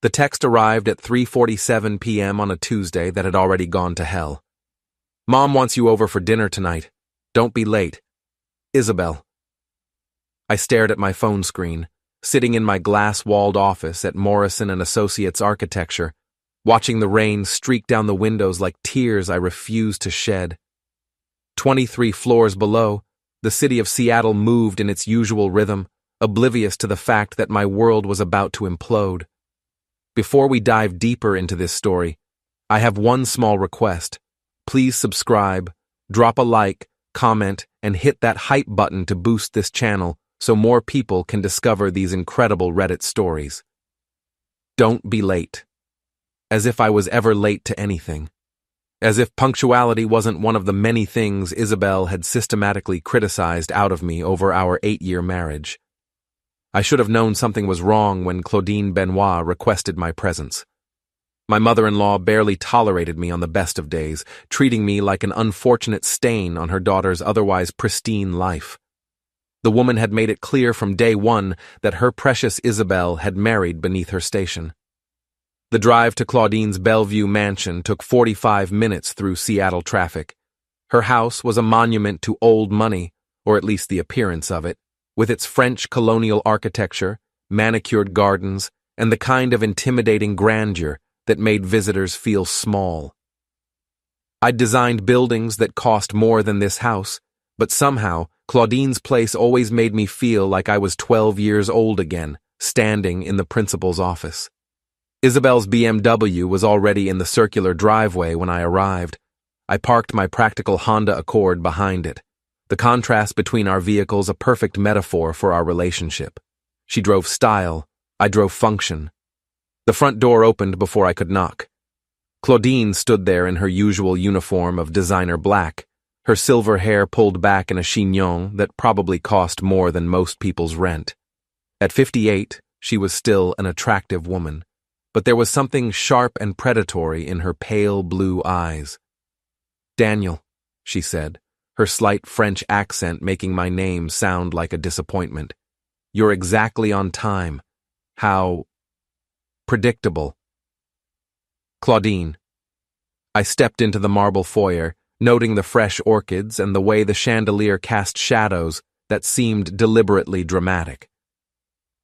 The text arrived at 3:47 p.m. on a Tuesday that had already gone to hell. Mom wants you over for dinner tonight. Don't be late. Isabel. I stared at my phone screen, sitting in my glass-walled office at Morrison & Associates Architecture, watching the rain streak down the windows like tears I refused to shed. 23 floors below, the city of Seattle moved in its usual rhythm, oblivious to the fact that my world was about to implode. Before we dive deeper into this story, I have one small request. Please subscribe, drop a like, comment, and hit that hype button to boost this channel so more people can discover these incredible Reddit stories. Don't be late. As if I was ever late to anything. As if punctuality wasn't one of the many things Isabel had systematically criticized out of me over our 8-year marriage. I should have known something was wrong when Claudine Benoit requested my presence. My mother-in-law barely tolerated me on the best of days, treating me like an unfortunate stain on her daughter's otherwise pristine life. The woman had made it clear from day one that her precious Isabel had married beneath her station. The drive to Claudine's Bellevue mansion took 45 minutes through Seattle traffic. Her house was a monument to old money, or at least the appearance of it, with its French colonial architecture, manicured gardens, and the kind of intimidating grandeur that made visitors feel small. I'd designed buildings that cost more than this house, but somehow Claudine's place always made me feel like I was 12 years old again, standing in the principal's office. Isabel's BMW was already in the circular driveway when I arrived. I parked my practical Honda Accord behind it. The contrast between our vehicles a perfect metaphor for our relationship. She drove style, I drove function. The front door opened before I could knock. Claudine stood there in her usual uniform of designer black, her silver hair pulled back in a chignon that probably cost more than most people's rent. At 58, she was still an attractive woman, but there was something sharp and predatory in her pale blue eyes. "Daniel," she said, her slight French accent making my name sound like a disappointment. "You're exactly on time. How predictable." Claudine. I stepped into the marble foyer, noting the fresh orchids and the way the chandelier cast shadows that seemed deliberately dramatic.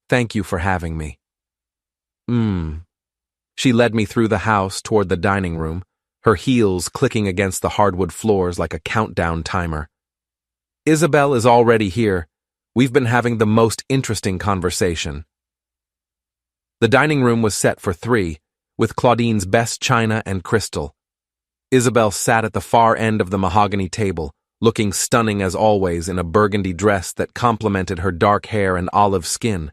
"Thank you for having me." She led me through the house toward the dining room, her heels clicking against the hardwood floors like a countdown timer. "Isabel is already here. We've been having the most interesting conversation." The dining room was set for 3, with Claudine's best china and crystal. Isabel sat at the far end of the mahogany table, looking stunning as always in a burgundy dress that complemented her dark hair and olive skin.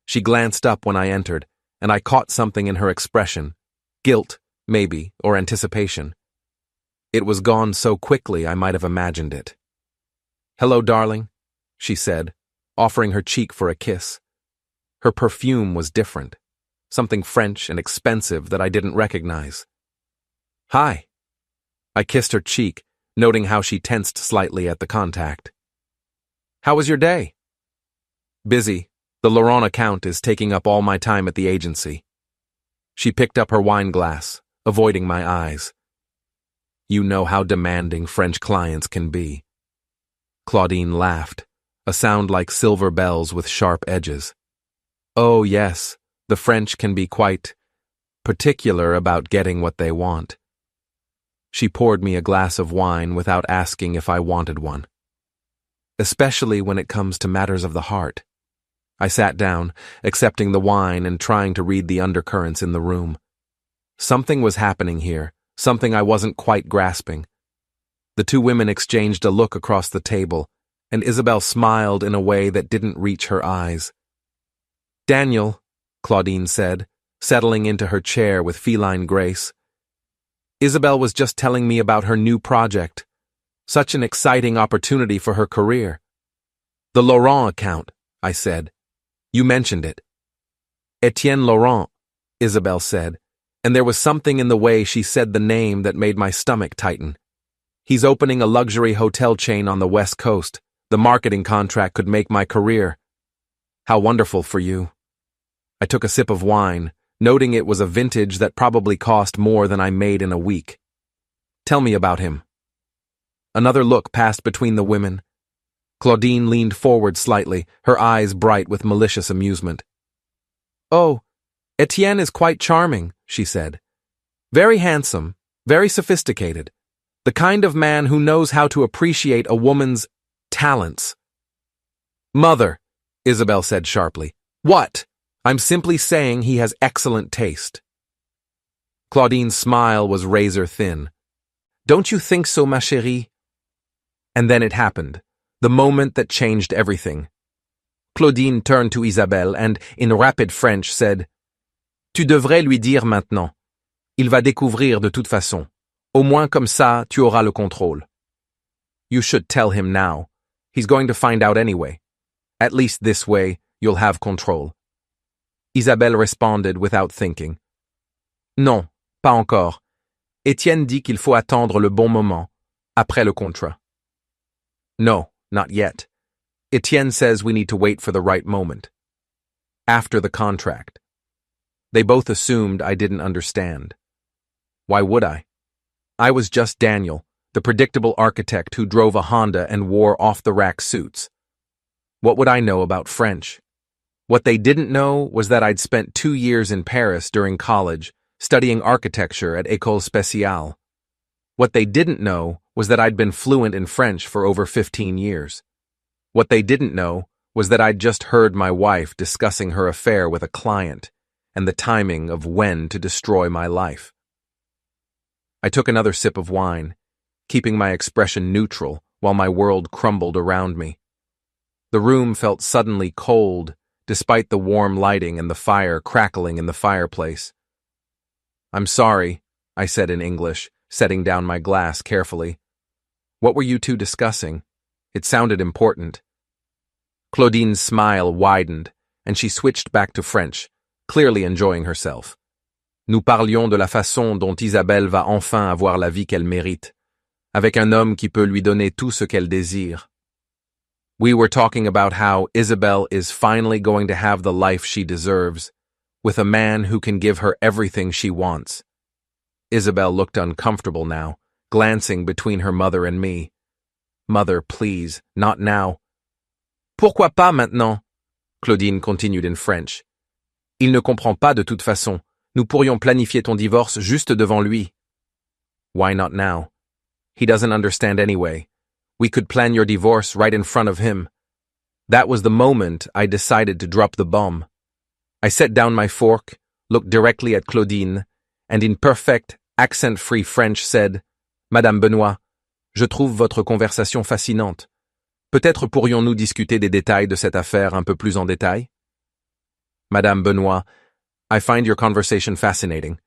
She glanced up when I entered, and I caught something in her expression. Guilt, maybe, or anticipation. It was gone so quickly I might have imagined it. "Hello, darling," she said, offering her cheek for a kiss. Her perfume was different, something French and expensive that I didn't recognize. "Hi." I kissed her cheek, noting how she tensed slightly at the contact. "How was your day?" "Busy. The Laurent account is taking up all my time at the agency." She picked up her wine glass, avoiding my eyes. "You know how demanding French clients can be." Claudine laughed, a sound like silver bells with sharp edges. "Oh, yes, the French can be quite particular about getting what they want." She poured me a glass of wine without asking if I wanted one. "Especially when it comes to matters of the heart." I sat down, accepting the wine and trying to read the undercurrents in the room. Something was happening here, something I wasn't quite grasping. The two women exchanged a look across the table, and Isabel smiled in a way that didn't reach her eyes. "Daniel," Claudine said, settling into her chair with feline grace. "Isabel was just telling me about her new project. Such an exciting opportunity for her career." "The Laurent account," I said. "You mentioned it." "Etienne Laurent," Isabel said, and there was something in the way she said the name that made my stomach tighten. "He's opening a luxury hotel chain on the West Coast. The marketing contract could make my career." "How wonderful for you." I took a sip of wine, noting it was a vintage that probably cost more than I made in a week. Tell me about him. Another look passed between the women. Claudine leaned forward slightly, her eyes bright with malicious amusement. Oh, Etienne is quite charming, she said. Very handsome, very sophisticated. The kind of man who knows how to appreciate a woman's talents. Mother, Isabel said sharply. What? I'm simply saying he has excellent taste. Claudine's smile was razor thin. Don't you think so, ma chérie? And then it happened, the moment that changed everything. Claudine turned to Isabelle and, in rapid French, said, Tu devrais lui dire maintenant. Il va découvrir de toute façon. Au moins comme ça, tu auras le contrôle. You should tell him now. He's going to find out anyway. At least this way, you'll have control. Isabelle responded without thinking. Non, pas encore. Etienne dit qu'il faut attendre le bon moment, après le contrat. No, not yet. Etienne says we need to wait for the right moment. After the contract. They both assumed I didn't understand. Why would I? I was just Daniel, the predictable architect who drove a Honda and wore off-the-rack suits. What would I know about French? What they didn't know was that I'd spent 2 years in Paris during college, studying architecture at École Spéciale. What they didn't know was that I'd been fluent in French for over 15 years. What they didn't know was that I'd just heard my wife discussing her affair with a client and the timing of when to destroy my life. I took another sip of wine, keeping my expression neutral while my world crumbled around me. The room felt suddenly cold, despite the warm lighting and the fire crackling in the fireplace. I'm sorry, I said in English, setting down my glass carefully. What were you two discussing? It sounded important. Claudine's smile widened, and she switched back to French, clearly enjoying herself. Nous parlions de la façon dont Isabelle va enfin avoir la vie qu'elle mérite, avec un homme qui peut lui donner tout ce qu'elle désire. We were talking about how Isabelle is finally going to have the life she deserves, with a man who can give her everything she wants. Isabelle looked uncomfortable now, glancing between her mother and me. Mother, please, not now. Pourquoi pas maintenant? Claudine continued in French. Il ne comprend pas de toute façon. Nous pourrions planifier ton divorce juste devant lui. Why not now? He doesn't understand anyway. We could plan your divorce right in front of him. That was the moment I decided to drop the bomb. I set down my fork, looked directly at Claudine, and in perfect, accent-free French said, Madame Benoît, je trouve votre conversation fascinante. Peut-être pourrions-nous discuter des détails de cette affaire un peu plus en détail? Madame Benoît, I find your conversation fascinating.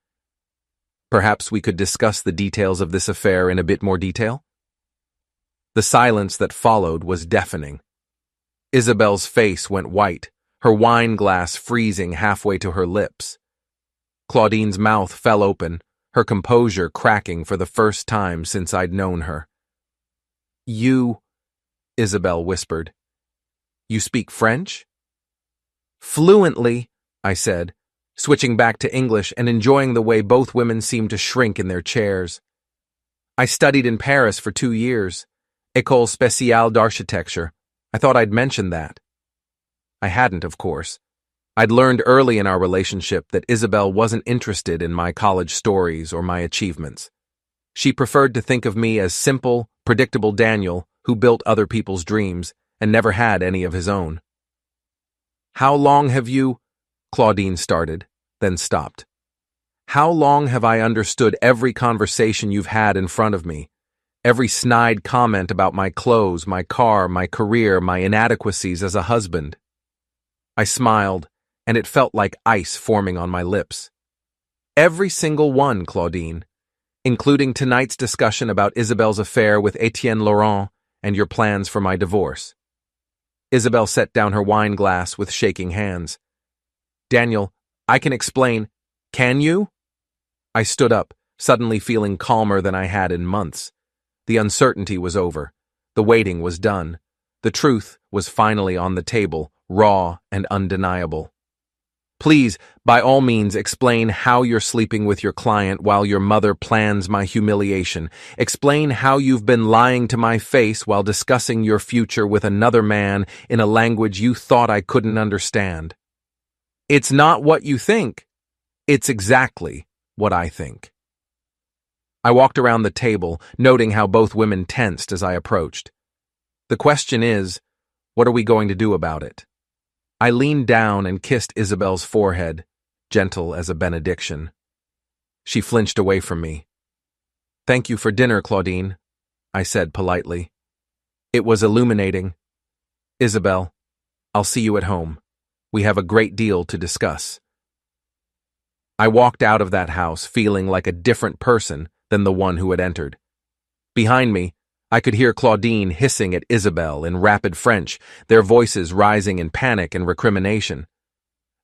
Perhaps we could discuss the details of this affair in a bit more detail? The silence that followed was deafening. Isabelle's face went white, her wine glass freezing halfway to her lips. Claudine's mouth fell open, her composure cracking for the first time since I'd known her. You, Isabelle whispered. You speak French? Fluently, I said, switching back to English and enjoying the way both women seemed to shrink in their chairs. I studied in Paris for 2 years, École Spéciale d'Architecture. I thought I'd mentioned that. I hadn't, of course. I'd learned early in our relationship that Isabelle wasn't interested in my college stories or my achievements. She preferred to think of me as simple, predictable Daniel who built other people's dreams and never had any of his own. How long have you... Claudine started, then stopped. How long have I understood every conversation you've had in front of me? Every snide comment about my clothes, my car, my career, my inadequacies as a husband. I smiled, and it felt like ice forming on my lips. Every single one, Claudine, including tonight's discussion about Isabelle's affair with Etienne Laurent and your plans for my divorce. Isabelle set down her wine glass with shaking hands. Daniel, I can explain. Can you? I stood up, suddenly feeling calmer than I had in months. The uncertainty was over. The waiting was done. The truth was finally on the table, raw and undeniable. Please, by all means, explain how you're sleeping with your client while your mother plans my humiliation. Explain how you've been lying to my face while discussing your future with another man in a language you thought I couldn't understand. It's not what you think. It's exactly what I think. I walked around the table, noting how both women tensed as I approached. The question is, what are we going to do about it? I leaned down and kissed Isabel's forehead, gentle as a benediction. She flinched away from me. "Thank you for dinner, Claudine," I said politely. It was illuminating. "Isabel, I'll see you at home. We have a great deal to discuss." I walked out of that house feeling like a different person than the one who had entered. Behind me, I could hear Claudine hissing at Isabel in rapid French, their voices rising in panic and recrimination.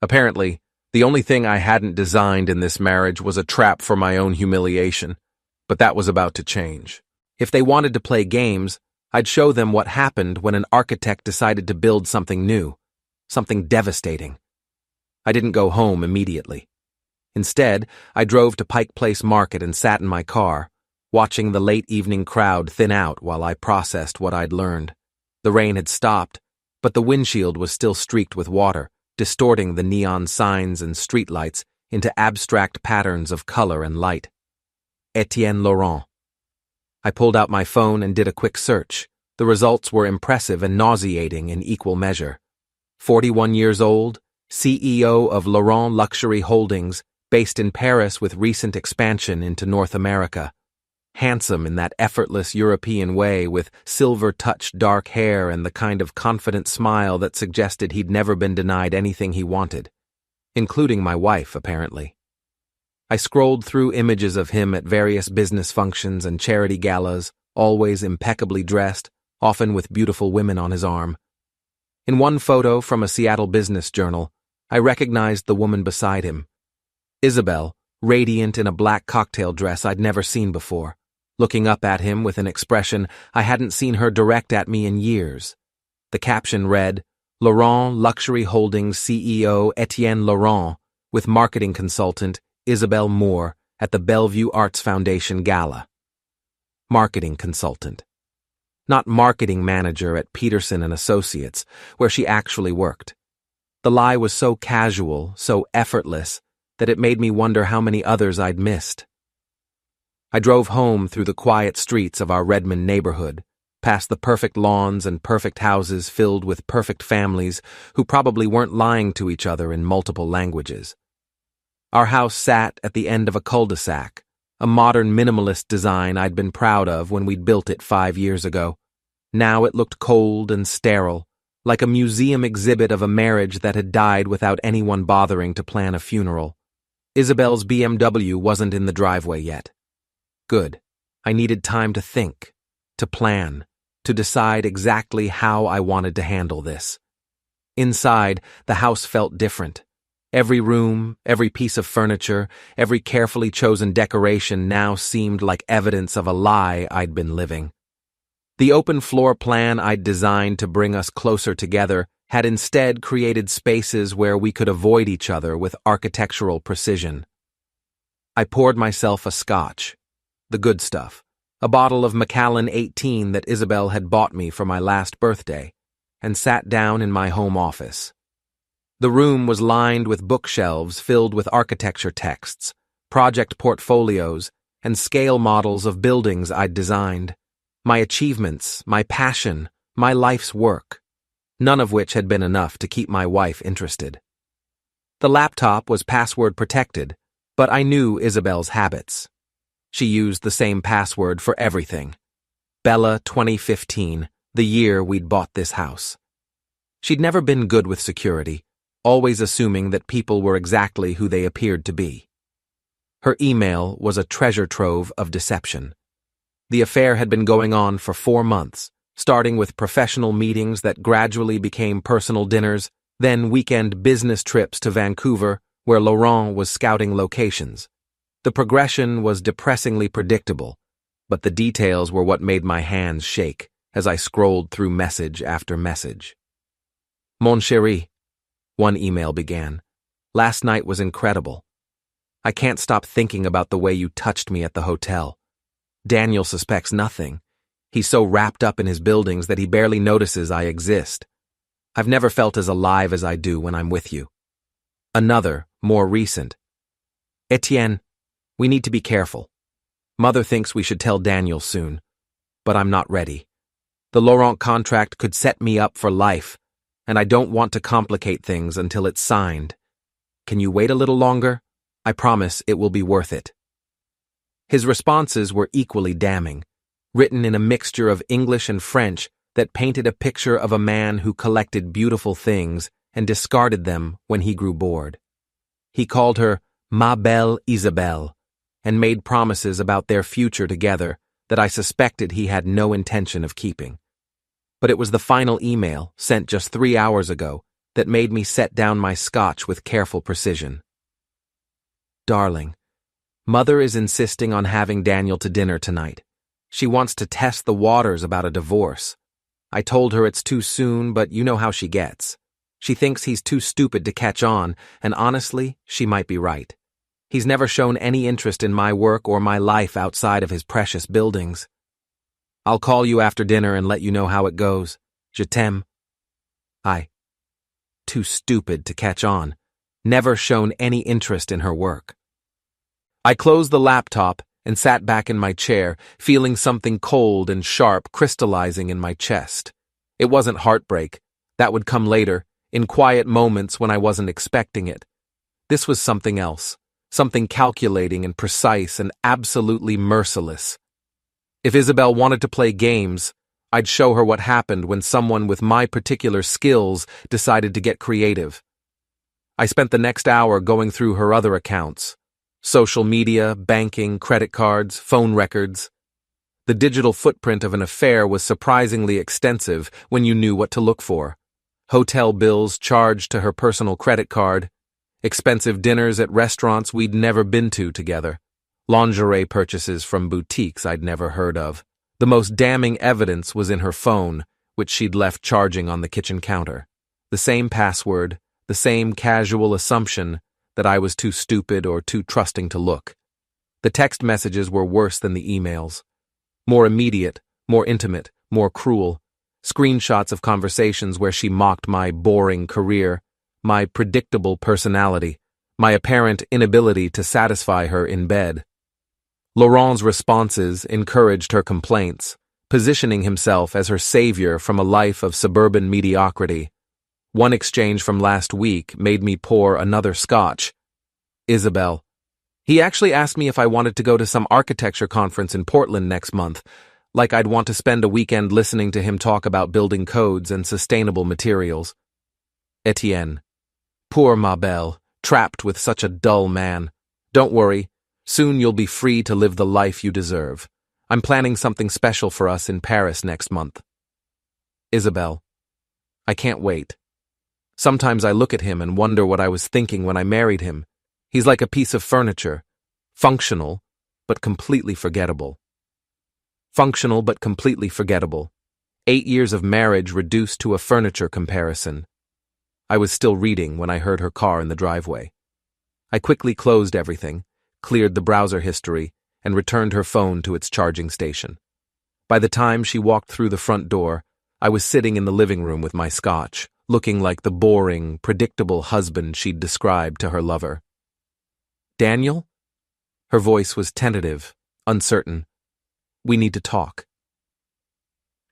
Apparently, the only thing I hadn't designed in this marriage was a trap for my own humiliation, but that was about to change. If they wanted to play games, I'd show them what happened when an architect decided to build something new, something devastating. I didn't go home immediately. Instead, I drove to Pike Place Market and sat in my car, watching the late evening crowd thin out while I processed what I'd learned. The rain had stopped, but the windshield was still streaked with water, distorting the neon signs and streetlights into abstract patterns of color and light. Etienne Laurent. I pulled out my phone and did a quick search. The results were impressive and nauseating in equal measure. 41 years old, CEO of Laurent Luxury Holdings, based in Paris with recent expansion into North America. Handsome in that effortless European way, with silver-touched dark hair and the kind of confident smile that suggested he'd never been denied anything he wanted, including my wife, apparently. I scrolled through images of him at various business functions and charity galas, always impeccably dressed, often with beautiful women on his arm. In one photo from a Seattle business journal, I recognized the woman beside him. Isabel, radiant in a black cocktail dress I'd never seen before, looking up at him with an expression I hadn't seen her direct at me in years. The caption read, "Laurent Luxury Holdings CEO Etienne Laurent with marketing consultant Isabel Moore at the Bellevue Arts Foundation Gala." Marketing consultant. Not marketing manager at Peterson and Associates, where she actually worked. The lie was so casual, so effortless, that it made me wonder how many others I'd missed. I drove home through the quiet streets of our Redmond neighborhood, past the perfect lawns and perfect houses filled with perfect families who probably weren't lying to each other in multiple languages. Our house sat at the end of a cul-de-sac, a modern minimalist design I'd been proud of when we'd built it 5 years ago. Now it looked cold and sterile, like a museum exhibit of a marriage that had died without anyone bothering to plan a funeral. Isabel's BMW wasn't in the driveway yet. Good. I needed time to think, to plan, to decide exactly how I wanted to handle this. Inside, the house felt different. Every room, every piece of furniture, every carefully chosen decoration now seemed like evidence of a lie I'd been living. The open floor plan I'd designed to bring us closer together had instead created spaces where we could avoid each other with architectural precision. I poured myself a scotch, the good stuff, a bottle of Macallan 18 that Isabel had bought me for my last birthday, and sat down in my home office. The room was lined with bookshelves filled with architecture texts, project portfolios, and scale models of buildings I'd designed. My achievements, my passion, my life's work, none of which had been enough to keep my wife interested. The laptop was password protected, but I knew Isabel's habits. She used the same password for everything. Bella 2015, the year we'd bought this house. She'd never been good with security, always assuming that people were exactly who they appeared to be. Her email was a treasure trove of deception. The affair had been going on for 4 months, starting with professional meetings that gradually became personal dinners, then weekend business trips to Vancouver, where Laurent was scouting locations. The progression was depressingly predictable, but the details were what made my hands shake as I scrolled through message after message. "Mon chéri," one email began, Last night was incredible. I can't stop thinking about the way you touched me at the hotel. Daniel suspects nothing. He's so wrapped up in his buildings that he barely notices I exist. I've never felt as alive as I do when I'm with you. Another, more recent. Etienne, we need to be careful. Mother thinks we should tell Daniel soon, but I'm not ready. The Laurent contract could set me up for life, and I don't want to complicate things until it's signed. Can you wait a little longer? I promise it will be worth it. His responses were equally damning, written in a mixture of English and French that painted a picture of a man who collected beautiful things and discarded them when he grew bored. He called her Ma Belle Isabelle and made promises about their future together that I suspected he had no intention of keeping. But it was the final email, sent just 3 hours ago, that made me set down my scotch with careful precision. Darling, Mother is insisting on having Daniel to dinner tonight. She wants to test the waters about a divorce. I told her it's too soon, but you know how she gets. She thinks he's too stupid to catch on, and honestly, she might be right. He's never shown any interest in my work or my life outside of his precious buildings. I'll call you after dinner and let you know how it goes. Je t'aime. Too stupid to catch on. Never shown any interest in her work. I closed the laptop and sat back in my chair, feeling something cold and sharp crystallizing in my chest. It wasn't heartbreak. That would come later, in quiet moments when I wasn't expecting it. This was something else, something calculating and precise and absolutely merciless. If Isabelle wanted to play games, I'd show her what happened when someone with my particular skills decided to get creative. I spent the next hour going through her other accounts. Social media, banking, credit cards, phone records. The digital footprint of an affair was surprisingly extensive when you knew what to look for. Hotel bills charged to her personal credit card, expensive dinners at restaurants we'd never been to together, lingerie purchases from boutiques I'd never heard of. The most damning evidence was in her phone, which she'd left charging on the kitchen counter. The same password, the same casual assumption that I was too stupid or too trusting to look. The text messages were worse than the emails. More immediate, more intimate, more cruel. Screenshots of conversations where she mocked my boring career, my predictable personality, my apparent inability to satisfy her in bed. Laurent's responses encouraged her complaints, positioning himself as her savior from a life of suburban mediocrity. One exchange from last week made me pour another scotch. Isabelle. He actually asked me if I wanted to go to some architecture conference in Portland next month, like I'd want to spend a weekend listening to him talk about building codes and sustainable materials. Etienne. Poor Ma Belle, trapped with such a dull man. Don't worry. Soon you'll be free to live the life you deserve. I'm planning something special for us in Paris next month. Isabelle. I can't wait. Sometimes I look at him and wonder what I was thinking when I married him. He's like a piece of furniture. Functional, but completely forgettable. Functional, but completely forgettable. 8 years of marriage reduced to a furniture comparison. I was still reading when I heard her car in the driveway. I quickly closed everything, cleared the browser history, and returned her phone to its charging station. By the time she walked through the front door, I was sitting in the living room with my scotch, looking like the boring, predictable husband she'd described to her lover. Daniel? Her voice was tentative, uncertain. We need to talk.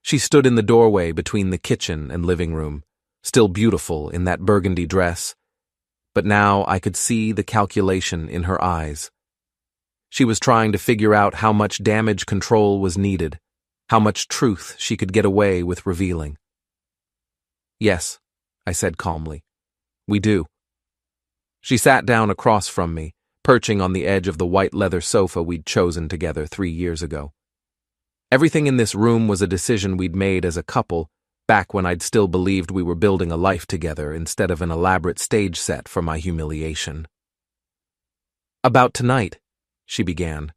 She stood in the doorway between the kitchen and living room, still beautiful in that burgundy dress, but now I could see the calculation in her eyes. She was trying to figure out how much damage control was needed, how much truth she could get away with revealing. Yes, I said calmly. We do. She sat down across from me, perching on the edge of the white leather sofa we'd chosen together 3 years ago. Everything in this room was a decision we'd made as a couple, back when I'd still believed we were building a life together instead of an elaborate stage set for my humiliation. About tonight, she began.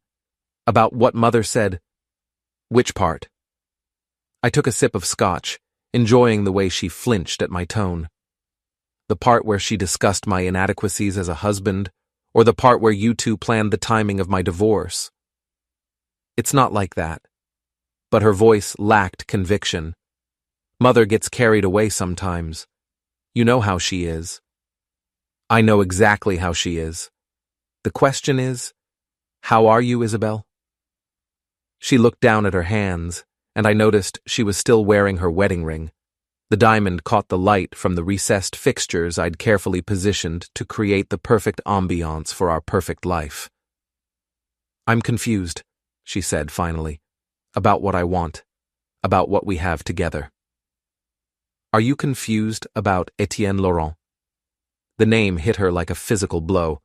About what Mother said. Which part? I took a sip of scotch, enjoying the way she flinched at my tone. The part where she discussed my inadequacies as a husband, or the part where you two planned the timing of my divorce? It's not like that. But her voice lacked conviction. Mother gets carried away sometimes. You know how she is. I know exactly how she is. The question is, how are you, Isabel? She looked down at her hands, and I noticed she was still wearing her wedding ring. The diamond caught the light from the recessed fixtures I'd carefully positioned to create the perfect ambiance for our perfect life. I'm confused, she said finally, about what I want, about what we have together. Are you confused about Etienne Laurent? The name hit her like a physical blow.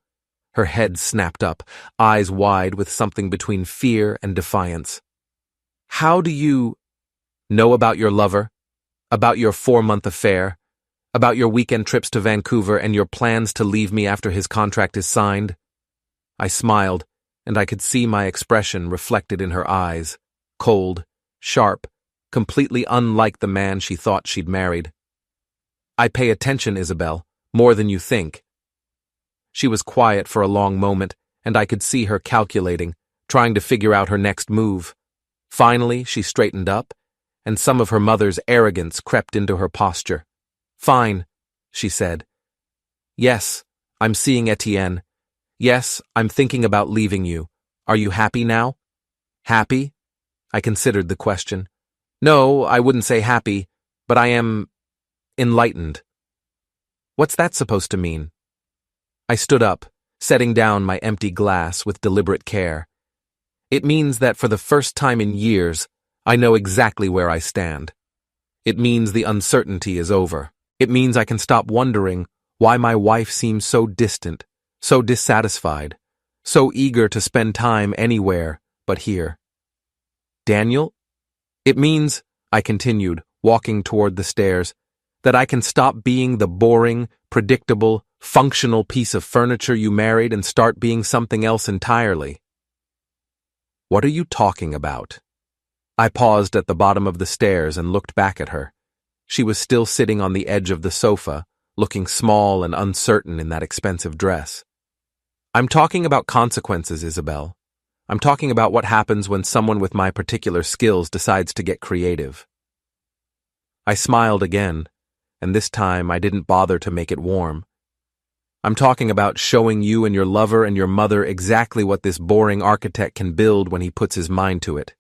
Her head snapped up, eyes wide with something between fear and defiance. How do you know about your lover? About your 4-month affair? About your weekend trips to Vancouver and your plans to leave me after his contract is signed? I smiled, and I could see my expression reflected in her eyes, cold, sharp, completely unlike the man she thought she'd married. I pay attention, Isabel, more than you think. She was quiet for a long moment, and I could see her calculating, trying to figure out her next move. Finally, she straightened up, and some of her mother's arrogance crept into her posture. Fine, she said. Yes, I'm seeing Etienne. Yes, I'm thinking about leaving you. Are you happy now? Happy? I considered the question. No, I wouldn't say happy, but I am enlightened. What's that supposed to mean? I stood up, setting down my empty glass with deliberate care. It means that for the first time in years, I know exactly where I stand. It means the uncertainty is over. It means I can stop wondering why my wife seems so distant, so dissatisfied, so eager to spend time anywhere but here. Daniel? It means, I continued, walking toward the stairs, that I can stop being the boring, predictable, functional piece of furniture you married and start being something else entirely. What are you talking about? I paused at the bottom of the stairs and looked back at her. She was still sitting on the edge of the sofa, looking small and uncertain in that expensive dress. I'm talking about consequences, Isabel. I'm talking about what happens when someone with my particular skills decides to get creative. I smiled again, and this time I didn't bother to make it warm. I'm talking about showing you and your lover and your mother exactly what this boring architect can build when he puts his mind to it.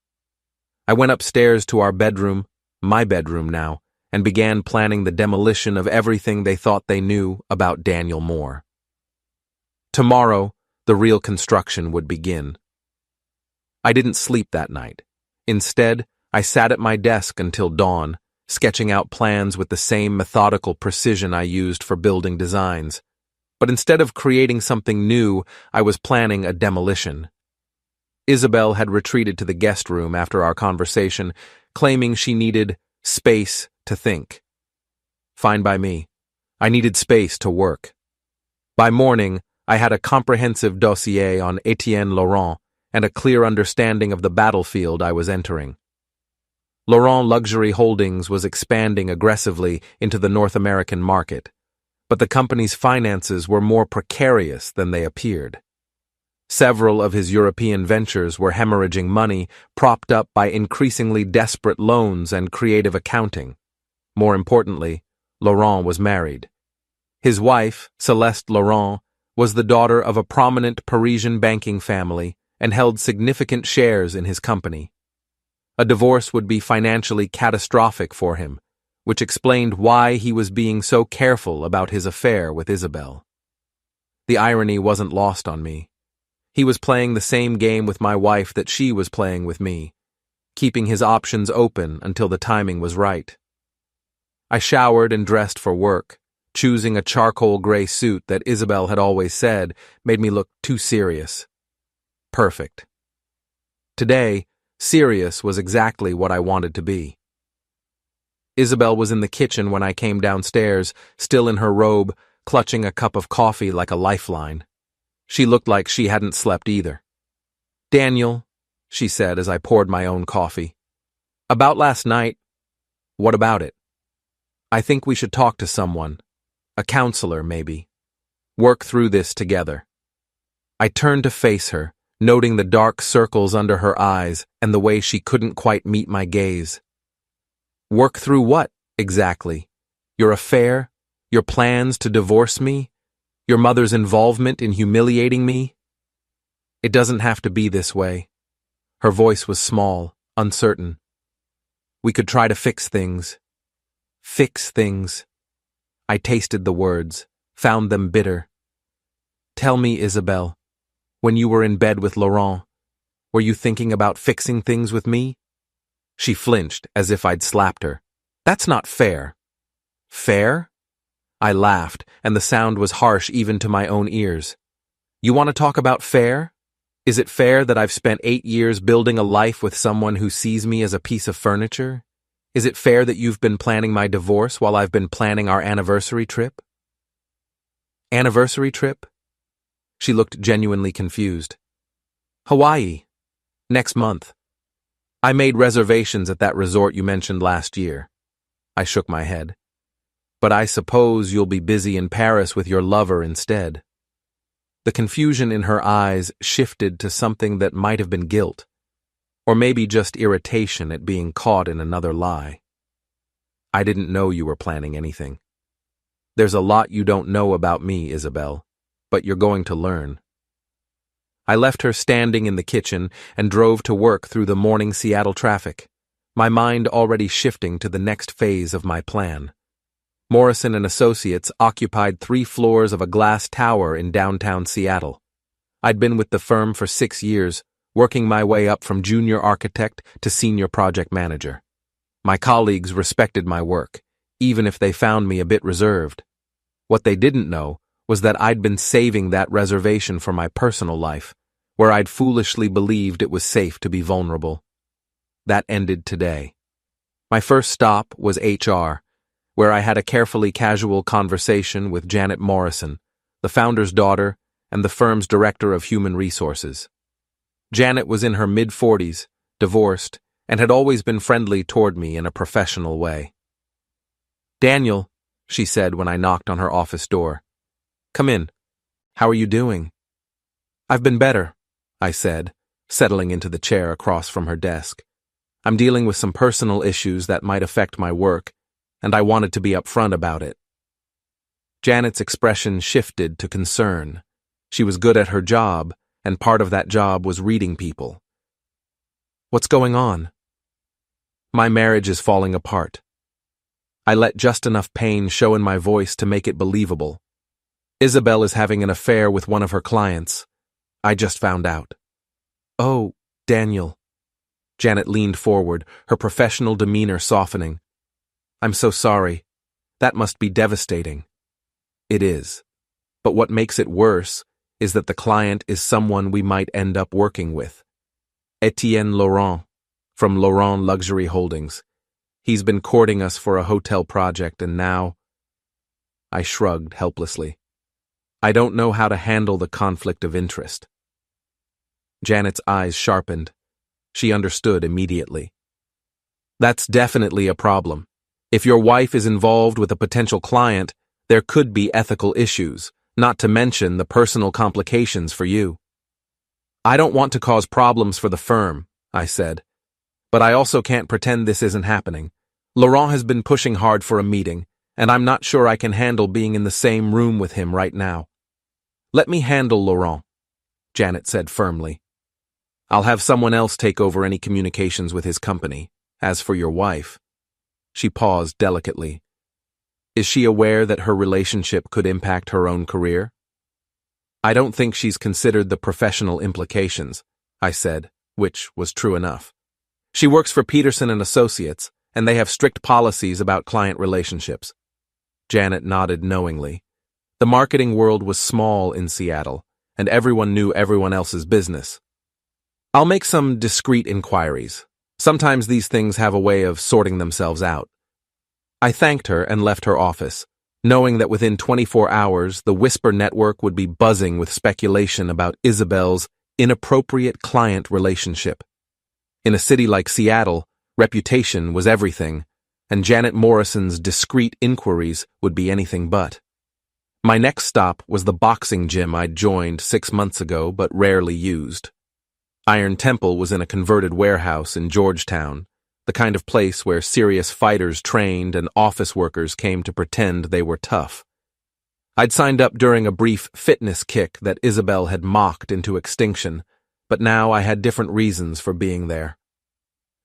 I went upstairs to our bedroom, my bedroom now, and began planning the demolition of everything they thought they knew about Daniel Moore. Tomorrow, the real construction would begin. I didn't sleep that night. Instead, I sat at my desk until dawn, sketching out plans with the same methodical precision I used for building designs. But instead of creating something new, I was planning a demolition. Isabel had retreated to the guest room after our conversation, claiming she needed space to think. Fine by me. I needed space to work. By morning, I had a comprehensive dossier on Etienne Laurent and a clear understanding of the battlefield I was entering. Laurent Luxury Holdings was expanding aggressively into the North American market, but the company's finances were more precarious than they appeared. Several of his European ventures were hemorrhaging money, propped up by increasingly desperate loans and creative accounting. More importantly, Laurent was married. His wife, Celeste Laurent, was the daughter of a prominent Parisian banking family and held significant shares in his company. A divorce would be financially catastrophic for him, which explained why he was being so careful about his affair with Isabel. The irony wasn't lost on me. He was playing the same game with my wife that she was playing with me, keeping his options open until the timing was right. I showered and dressed for work, choosing a charcoal gray suit that Isabel had always said made me look too serious. Perfect. Today, serious was exactly what I wanted to be. Isabel was in the kitchen when I came downstairs, still in her robe, clutching a cup of coffee like a lifeline. She looked like she hadn't slept either. "Daniel," she said as I poured my own coffee. "About last night." "What about it?" "I think we should talk to someone. A counselor, maybe. Work through this together. I turned to face her, noting the dark circles under her eyes and the way she couldn't quite meet my gaze. Work through what, exactly? Your affair? Your plans to divorce me? Your mother's involvement in humiliating me? It doesn't have to be this way. Her voice was small, uncertain. We could try to fix things. Fix things. I tasted the words, found them bitter. Tell me, Isabel, when you were in bed with Laurent, were you thinking about fixing things with me? She flinched as if I'd slapped her. That's not fair. Fair? I laughed, and the sound was harsh even to my own ears. You want to talk about fair? Is it fair that I've spent 8 years building a life with someone who sees me as a piece of furniture? Is it fair that you've been planning my divorce while I've been planning our anniversary trip? Anniversary trip? She looked genuinely confused. Hawaii. Next month. I made reservations at that resort you mentioned last year. I shook my head. But I suppose you'll be busy in Paris with your lover instead. The confusion in her eyes shifted to something that might have been guilt, or maybe just irritation at being caught in another lie. I didn't know you were planning anything. There's a lot you don't know about me, Isabel, but you're going to learn. I left her standing in the kitchen and drove to work through the morning Seattle traffic, my mind already shifting to the next phase of my plan. Morrison and Associates occupied 3 floors of a glass tower in downtown Seattle. I'd been with the firm for 6 years, working my way up from junior architect to senior project manager. My colleagues respected my work, even if they found me a bit reserved. What they didn't know was that I'd been saving that reservation for my personal life, where I'd foolishly believed it was safe to be vulnerable. That ended today. My first stop was HR, where I had a carefully casual conversation with Janet Morrison, the founder's daughter and the firm's director of human resources. Janet was in her mid-40s, divorced, and had always been friendly toward me in a professional way. Daniel, she said when I knocked on her office door. Come in. How are you doing? I've been better, I said, settling into the chair across from her desk. I'm dealing with some personal issues that might affect my work, and I wanted to be upfront about it. Janet's expression shifted to concern. She was good at her job, and part of that job was reading people. What's going on? My marriage is falling apart. I let just enough pain show in my voice to make it believable. Isabel is having an affair with one of her clients. I just found out. Oh, Daniel. Janet leaned forward, her professional demeanor softening. I'm so sorry. That must be devastating. It is. But what makes it worse is that the client is someone we might end up working with. Etienne Laurent, from Laurent Luxury Holdings. He's been courting us for a hotel project, and now... I shrugged helplessly. I don't know how to handle the conflict of interest. Janet's eyes sharpened. She understood immediately. That's definitely a problem. If your wife is involved with a potential client, there could be ethical issues, not to mention the personal complications for you. I don't want to cause problems for the firm, I said. But I also can't pretend this isn't happening. Laurent has been pushing hard for a meeting, and I'm not sure I can handle being in the same room with him right now. Let me handle Laurent, Janet said firmly. I'll have someone else take over any communications with his company. As for your wife... She paused delicately. Is she aware that her relationship could impact her own career? I don't think she's considered the professional implications, I said, which was true enough. She works for Peterson and Associates, and they have strict policies about client relationships. Janet nodded knowingly. The marketing world was small in Seattle, and everyone knew everyone else's business. I'll make some discreet inquiries. Sometimes these things have a way of sorting themselves out. I thanked her and left her office, knowing that within 24 hours the Whisper network would be buzzing with speculation about Isabel's inappropriate client relationship. In a city like Seattle, reputation was everything, and Janet Morrison's discreet inquiries would be anything but. My next stop was the boxing gym I'd joined 6 months ago but rarely used. Iron Temple was in a converted warehouse in Georgetown, the kind of place where serious fighters trained and office workers came to pretend they were tough. I'd signed up during a brief fitness kick that Isabel had mocked into extinction, but now I had different reasons for being there.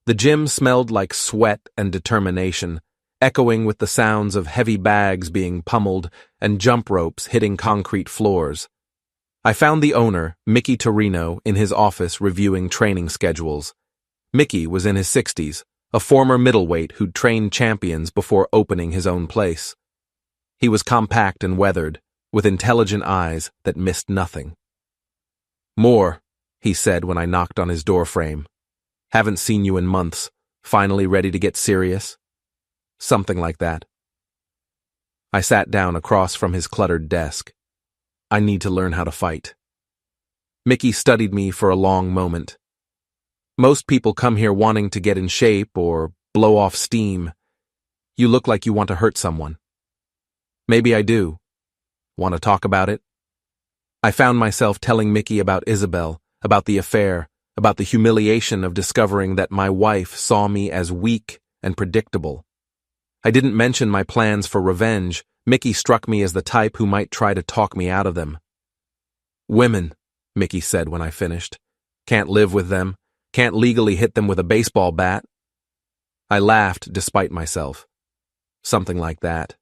The gym smelled like sweat and determination, echoing with the sounds of heavy bags being pummeled and jump ropes hitting concrete floors. I found the owner, Mickey Torino, in his office reviewing training schedules. Mickey was in his 60s, a former middleweight who'd trained champions before opening his own place. He was compact and weathered, with intelligent eyes that missed nothing. "More," he said when I knocked on his doorframe. "Haven't seen you in months. Finally ready to get serious?" Something like that. I sat down across from his cluttered desk. "I need to learn how to fight." Mickey studied me for a long moment. "Most people come here wanting to get in shape or blow off steam. You look like you want to hurt someone." "Maybe I do. Want to talk about it?" I found myself telling Mickey about Isabel, about the affair, about the humiliation of discovering that my wife saw me as weak and predictable. I didn't mention my plans for revenge. Mickey struck me as the type who might try to talk me out of them. "Women," Mickey said when I finished. "Can't live with them. Can't legally hit them with a baseball bat." I laughed despite myself. Something like that.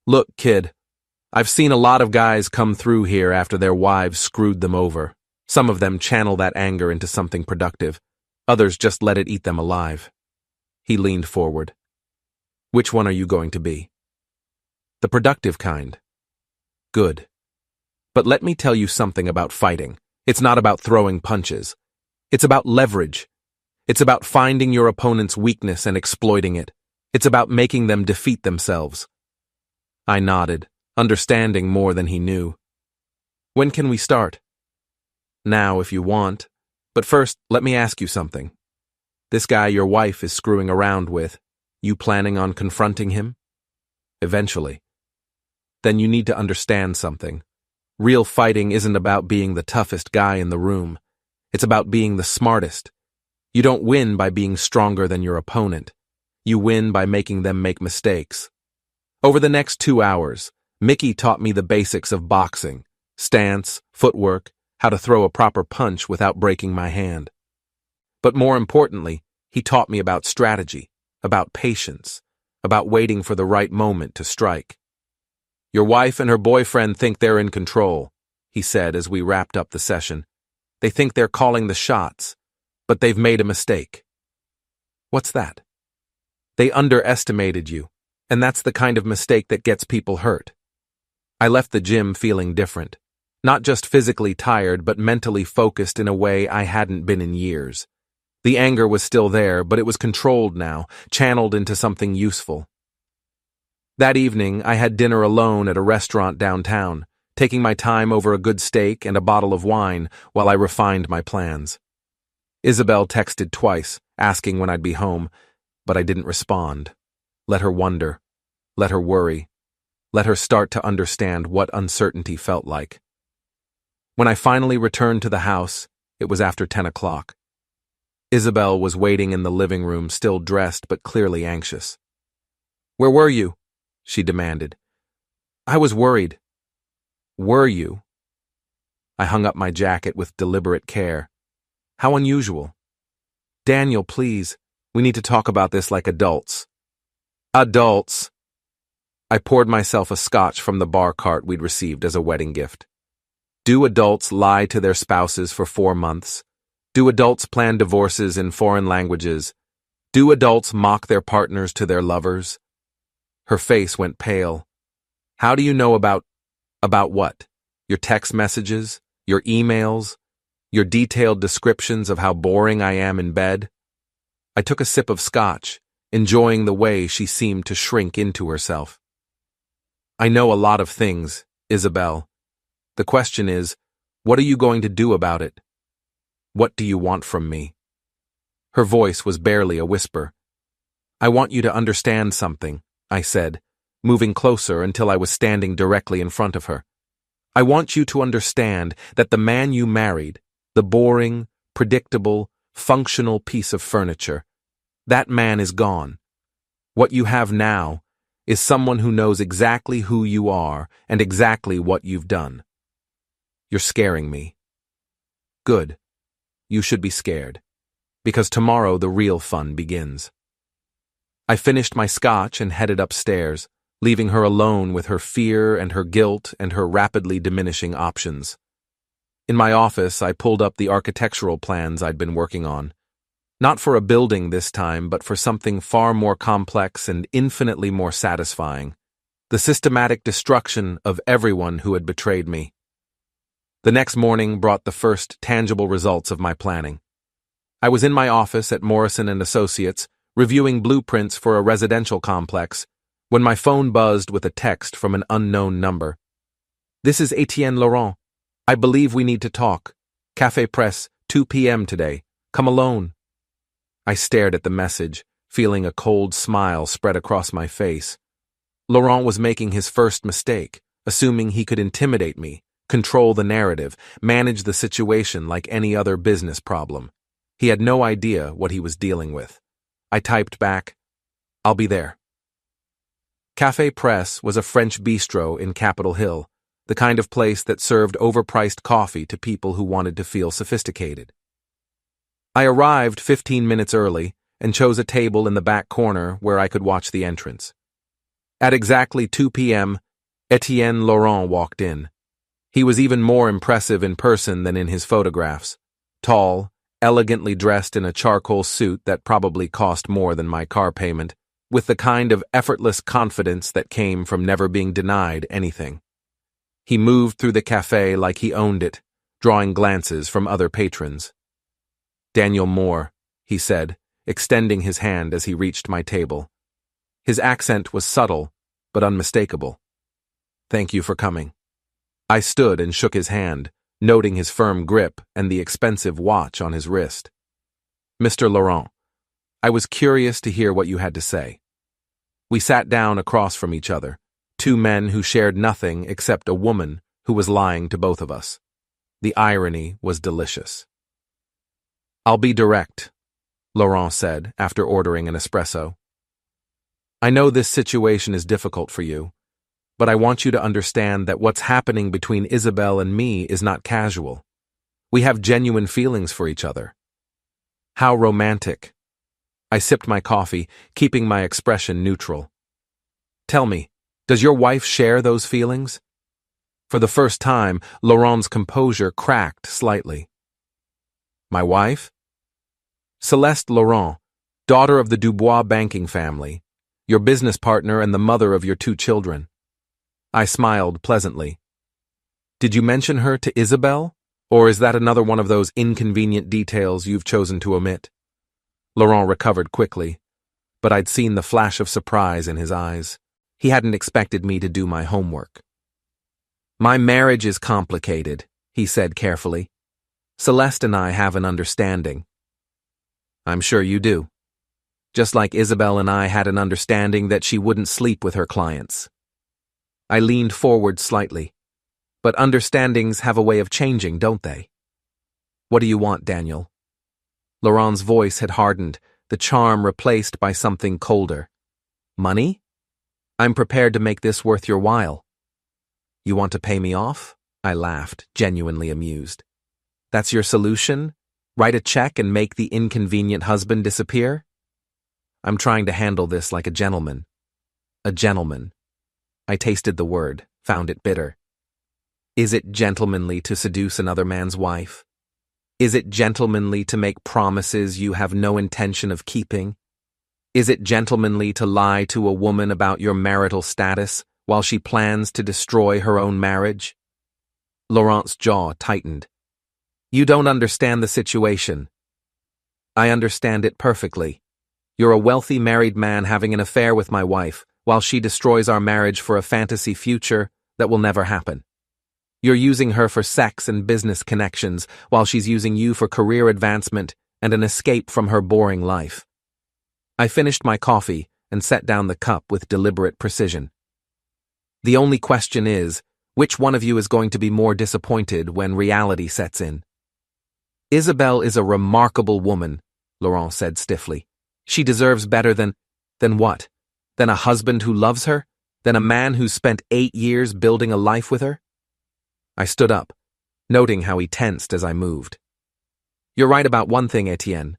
"Look, kid, I've seen a lot of guys come through here after their wives screwed them over. Some of them channel that anger into something productive. Others just let it eat them alive." He leaned forward. "Which one are you going to be?" "The productive kind." "Good. But let me tell you something about fighting. It's not about throwing punches. It's about leverage. It's about finding your opponent's weakness and exploiting it. It's about making them defeat themselves." I nodded, understanding more than he knew. "When can we start?" "Now, if you want. But first, let me ask you something. This guy your wife is screwing around with, you planning on confronting him?" "Eventually." "Then you need to understand something. Real fighting isn't about being the toughest guy in the room. It's about being the smartest. You don't win by being stronger than your opponent. You win by making them make mistakes." Over the next 2 hours, Mickey taught me the basics of boxing: stance, footwork, how to throw a proper punch without breaking my hand. But more importantly, he taught me about strategy, about patience, about waiting for the right moment to strike. "Your wife and her boyfriend think they're in control," he said as we wrapped up the session. "They think they're calling the shots, but they've made a mistake." "What's that?" "They underestimated you, and that's the kind of mistake that gets people hurt." I left the gym feeling different, not just physically tired but mentally focused in a way I hadn't been in years. The anger was still there, but it was controlled now, channeled into something useful. That evening, I had dinner alone at a restaurant downtown, taking my time over a good steak and a bottle of wine while I refined my plans. Isabel texted twice, asking when I'd be home, but I didn't respond. Let her wonder. Let her worry. Let her start to understand what uncertainty felt like. When I finally returned to the house, it was after 10 o'clock. Isabel was waiting in the living room, still dressed but clearly anxious. "Where were you?" she demanded. "I was worried." "Were you?" I hung up my jacket with deliberate care. "How unusual." "Daniel, please. We need to talk about this like adults." "Adults." I poured myself a scotch from the bar cart we'd received as a wedding gift. Do adults lie to their spouses for 4 months? Do adults plan divorces in foreign languages? Do adults mock their partners to their lovers? Her face went pale. "How do you know about what? Your text messages? Your emails? Your detailed descriptions of how boring I am in bed?" I took a sip of scotch, enjoying the way she seemed to shrink into herself. "I know a lot of things, Isabel. The question is, what are you going to do about it? What do you want from me?" Her voice was barely a whisper. "I want you to understand something," I said, moving closer until I was standing directly in front of her. I want you to understand that the man you married, the boring, predictable, functional piece of furniture, that man is gone. What you have now is someone who knows exactly who you are and exactly what you've done. You're scaring me. Good. You should be scared, because tomorrow the real fun begins. I finished my scotch and headed upstairs, leaving her alone with her fear and her guilt and her rapidly diminishing options. In my office, I pulled up the architectural plans I'd been working on. Not for a building this time, but for something far more complex and infinitely more satisfying. The systematic destruction of everyone who had betrayed me. The next morning brought the first tangible results of my planning. I was in my office at Morrison & Associates, reviewing blueprints for a residential complex, when my phone buzzed with a text from an unknown number. "This is Etienne Laurent. I believe we need to talk. Café Presse, 2 p.m. today. Come alone." I stared at the message, feeling a cold smile spread across my face. Laurent was making his first mistake, assuming he could intimidate me, control the narrative, manage the situation like any other business problem. He had no idea what he was dealing with. I typed back, "I'll be there." Café Presse was a French bistro in Capitol Hill, the kind of place that served overpriced coffee to people who wanted to feel sophisticated. I arrived 15 minutes early and chose a table in the back corner where I could watch the entrance. At exactly 2 p.m., Etienne Laurent walked in. He was even more impressive in person than in his photographs. Tall, elegantly dressed in a charcoal suit that probably cost more than my car payment, with the kind of effortless confidence that came from never being denied anything. He moved through the cafe like he owned it, drawing glances from other patrons. "Daniel Moore," he said, extending his hand as he reached my table. His accent was subtle, but unmistakable. "Thank you for coming." I stood and shook his hand, noting his firm grip and the expensive watch on his wrist. "Mr. Laurent, I was curious to hear what you had to say." We sat down across from each other, two men who shared nothing except a woman who was lying to both of us. The irony was delicious. "I'll be direct," Laurent said after ordering an espresso. "I know this situation is difficult for you, but I want you to understand that what's happening between Isabel and me is not casual. We have genuine feelings for each other." "How romantic." I sipped my coffee, keeping my expression neutral. "Tell me, does your wife share those feelings?" For the first time, Laurent's composure cracked slightly. "My wife?" "Celeste Laurent, daughter of the Dubois banking family, your business partner and the mother of your 2 children. I smiled pleasantly. "Did you mention her to Isabel, or is that another one of those inconvenient details you've chosen to omit?" Laurent recovered quickly, but I'd seen the flash of surprise in his eyes. He hadn't expected me to do my homework. "My marriage is complicated," he said carefully. "Celeste and I have an understanding." "I'm sure you do. Just like Isabel and I had an understanding that she wouldn't sleep with her clients." I leaned forward slightly. "But understandings have a way of changing, don't they?" "What do you want, Daniel?" Laurent's voice had hardened, the charm replaced by something colder. "Money? I'm prepared to make this worth your while." "You want to pay me off?" I laughed, genuinely amused. "That's your solution? Write a check and make the inconvenient husband disappear?" "I'm trying to handle this like a gentleman." "A gentleman." I tasted the word, found it bitter. Is it gentlemanly to seduce another man's wife? Is it gentlemanly to make promises you have no intention of keeping? Is it gentlemanly to lie to a woman about your marital status while she plans to destroy her own marriage? Laurent's jaw tightened. "You don't understand the situation." "I understand it perfectly. You're a wealthy married man having an affair with my wife, while she destroys our marriage for a fantasy future that will never happen. You're using her for sex and business connections, while she's using you for career advancement and an escape from her boring life." I finished my coffee and set down the cup with deliberate precision. The only question is, which one of you is going to be more disappointed when reality sets in? Isabel is a remarkable woman, Laurent said stiffly. She deserves better than what? Than a husband who loves her? Than a man who's spent 8 years building a life with her? I stood up, noting how he tensed as I moved. You're right about one thing, Etienne.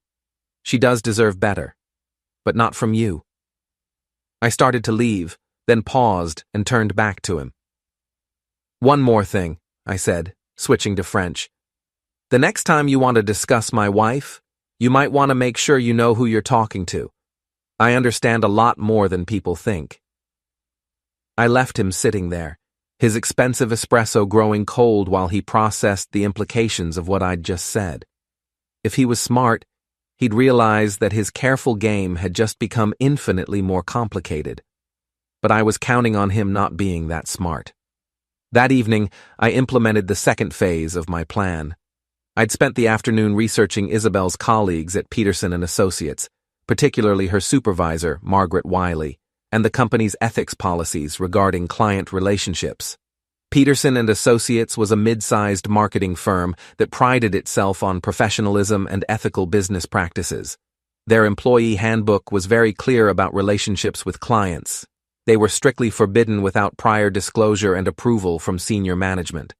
She does deserve better. But not from you. I started to leave, then paused and turned back to him. One more thing, I said, switching to French. The next time you want to discuss my wife, you might want to make sure you know who you're talking to. I understand a lot more than people think. I left him sitting there, his expensive espresso growing cold while he processed the implications of what I'd just said. If he was smart, he'd realize that his careful game had just become infinitely more complicated. But I was counting on him not being that smart. That evening, I implemented the second phase of my plan. I'd spent the afternoon researching Isabel's colleagues at Peterson & Associates, particularly her supervisor, Margaret Wiley, and the company's ethics policies regarding client relationships. Peterson & Associates was a mid-sized marketing firm that prided itself on professionalism and ethical business practices. Their employee handbook was very clear about relationships with clients. They were strictly forbidden without prior disclosure and approval from senior management.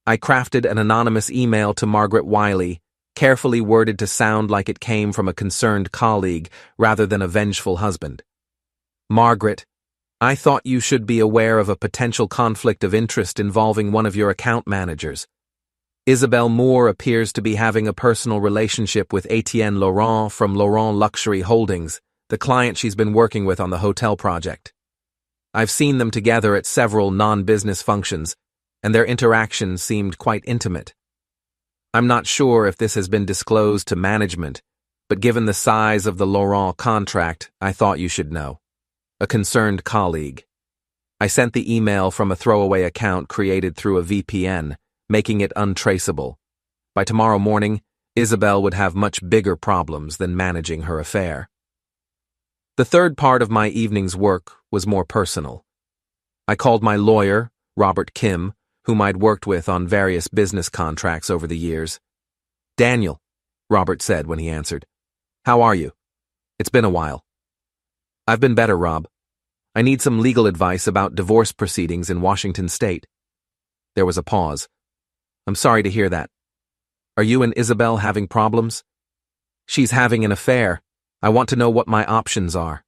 I crafted an anonymous email to Margaret Wiley, carefully worded to sound like it came from a concerned colleague rather than a vengeful husband. Margaret, I thought you should be aware of a potential conflict of interest involving one of your account managers. Isabel Moore appears to be having a personal relationship with Etienne Laurent from Laurent Luxury Holdings, the client she's been working with on the hotel project. I've seen them together at several non-business functions, and their interactions seemed quite intimate. I'm not sure if this has been disclosed to management, but given the size of the Laurent contract, I thought you should know. A concerned colleague. I sent the email from a throwaway account created through a VPN, making it untraceable. By tomorrow morning, Isabel would have much bigger problems than managing her affair. The third part of my evening's work was more personal. I called my lawyer, Robert Kim, whom I'd worked with on various business contracts over the years. Daniel, Robert said when he answered. How are you? It's been a while. I've been better, Rob. I need some legal advice about divorce proceedings in Washington state. There was a pause. I'm sorry to hear that. Are you and Isabel having problems? She's having an affair. I want to know what my options are.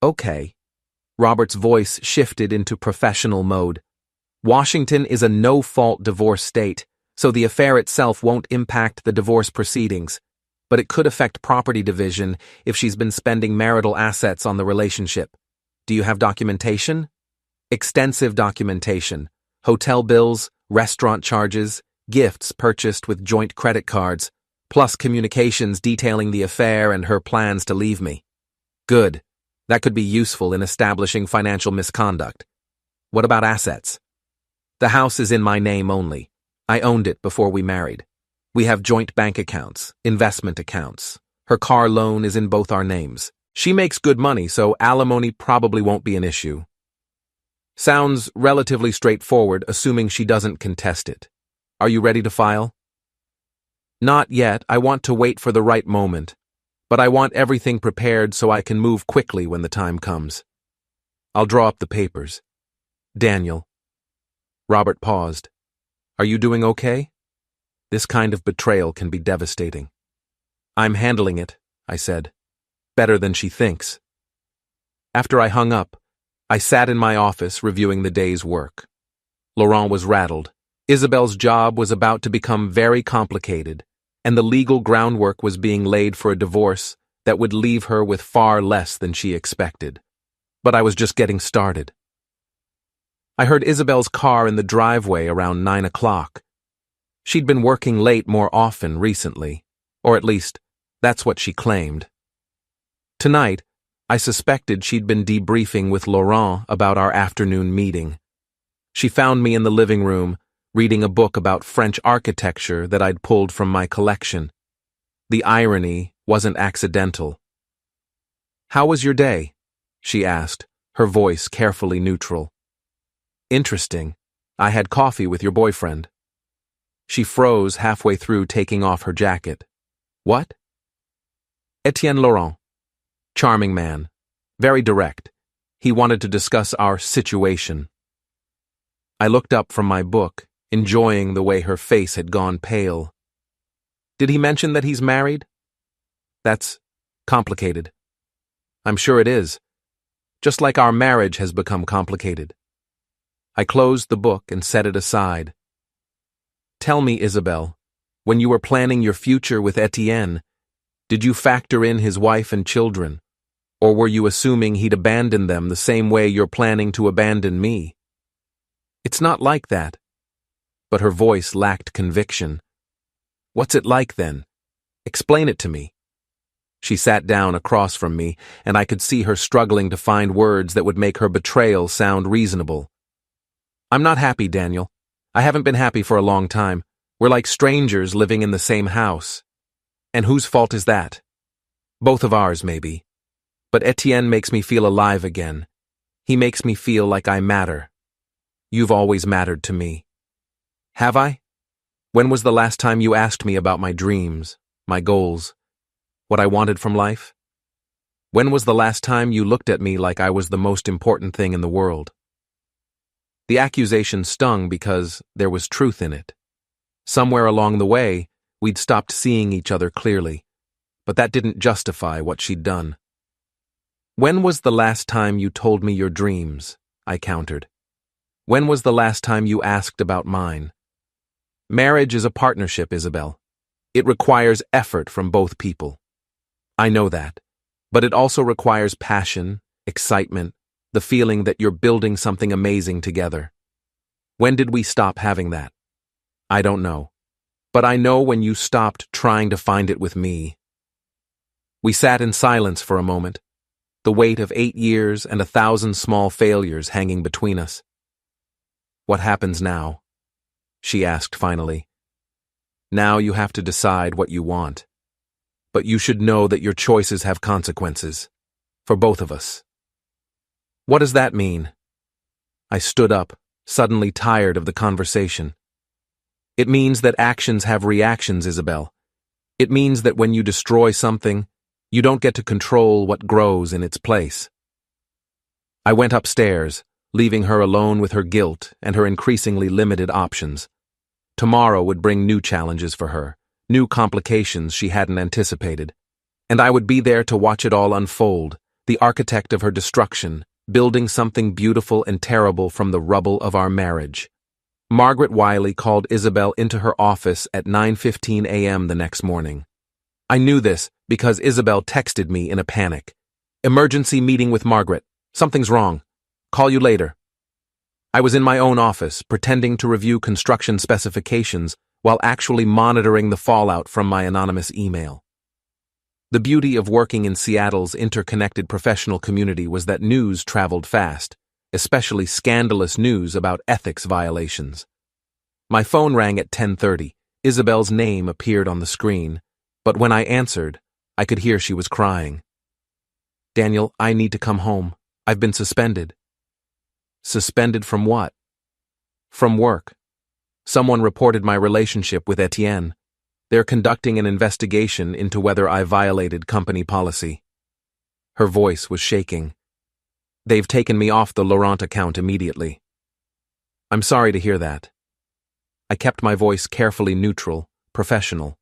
Okay. Robert's voice shifted into professional mode. Washington is a no-fault divorce state, so the affair itself won't impact the divorce proceedings, but it could affect property division if she's been spending marital assets on the relationship. Do you have documentation? Extensive documentation. Hotel bills, restaurant charges, gifts purchased with joint credit cards, plus communications detailing the affair and her plans to leave me. Good. That could be useful in establishing financial misconduct. What about assets? The house is in my name only. I owned it before we married. We have joint bank accounts, investment accounts. Her car loan is in both our names. She makes good money, so alimony probably won't be an issue. Sounds relatively straightforward, assuming she doesn't contest it. Are you ready to file? Not yet. I want to wait for the right moment. But I want everything prepared so I can move quickly when the time comes. I'll draw up the papers. Daniel. Robert paused. Are you doing okay? This kind of betrayal can be devastating. I'm handling it, I said. Better than she thinks. After I hung up, I sat in my office reviewing the day's work. Laurent was rattled. Isabel's job was about to become very complicated, and the legal groundwork was being laid for a divorce that would leave her with far less than she expected. But I was just getting started. I heard Isabel's car in the driveway around 9 o'clock. She'd been working late more often recently, or at least, that's what she claimed. Tonight, I suspected she'd been debriefing with Laurent about our afternoon meeting. She found me in the living room, reading a book about French architecture that I'd pulled from my collection. The irony wasn't accidental. How was your day? She asked, her voice carefully neutral. Interesting. I had coffee with your boyfriend. She froze halfway through taking off her jacket. What? Etienne Laurent. Charming man. Very direct. He wanted to discuss our situation. I looked up from my book, enjoying the way her face had gone pale. Did he mention that he's married? That's complicated. I'm sure it is. Just like our marriage has become complicated. I closed the book and set it aside. Tell me, Isabel, when you were planning your future with Etienne, did you factor in his wife and children? Or were you assuming he'd abandon them the same way you're planning to abandon me? It's not like that. But her voice lacked conviction. What's it like then? Explain it to me. She sat down across from me, and I could see her struggling to find words that would make her betrayal sound reasonable. I'm not happy, Daniel. I haven't been happy for a long time. We're like strangers living in the same house. And whose fault is that? Both of ours, maybe. But Etienne makes me feel alive again. He makes me feel like I matter. You've always mattered to me. Have I? When was the last time you asked me about my dreams, my goals, what I wanted from life? When was the last time you looked at me like I was the most important thing in the world? The accusation stung because there was truth in it. Somewhere along the way, we'd stopped seeing each other clearly, but that didn't justify what she'd done. When was the last time you told me your dreams? I countered. When was the last time you asked about mine? Marriage is a partnership, Isabel. It requires effort from both people. I know that, but it also requires passion, excitement, the feeling that you're building something amazing together. When did we stop having that? I don't know. But I know when you stopped trying to find it with me. We sat in silence for a moment, the weight of 8 years and 1,000 small failures hanging between us. What happens now? She asked finally. Now you have to decide what you want. But you should know that your choices have consequences. For both of us. What does that mean? I stood up, suddenly tired of the conversation. It means that actions have reactions, Isabel. It means that when you destroy something, you don't get to control what grows in its place. I went upstairs, leaving her alone with her guilt and her increasingly limited options. Tomorrow would bring new challenges for her, new complications she hadn't anticipated. And I would be there to watch it all unfold, the architect of her destruction, building something beautiful and terrible from the rubble of our marriage. Margaret Wiley called Isabel into her office at 9:15 a.m. the next morning. I knew this because Isabel texted me in a panic. Emergency meeting with Margaret. Something's wrong. Call you later. I was in my own office, pretending to review construction specifications while actually monitoring the fallout from my anonymous email. The beauty of working in Seattle's interconnected professional community was that news traveled fast, especially scandalous news about ethics violations. My phone rang at 10:30. Isabel's name appeared on the screen, but when I answered, I could hear she was crying. Daniel, I need to come home. I've been suspended. Suspended from what? From work. Someone reported my relationship with Etienne. They're conducting an investigation into whether I violated company policy. Her voice was shaking. They've taken me off the Laurent account immediately. I'm sorry to hear that. I kept my voice carefully neutral, professional.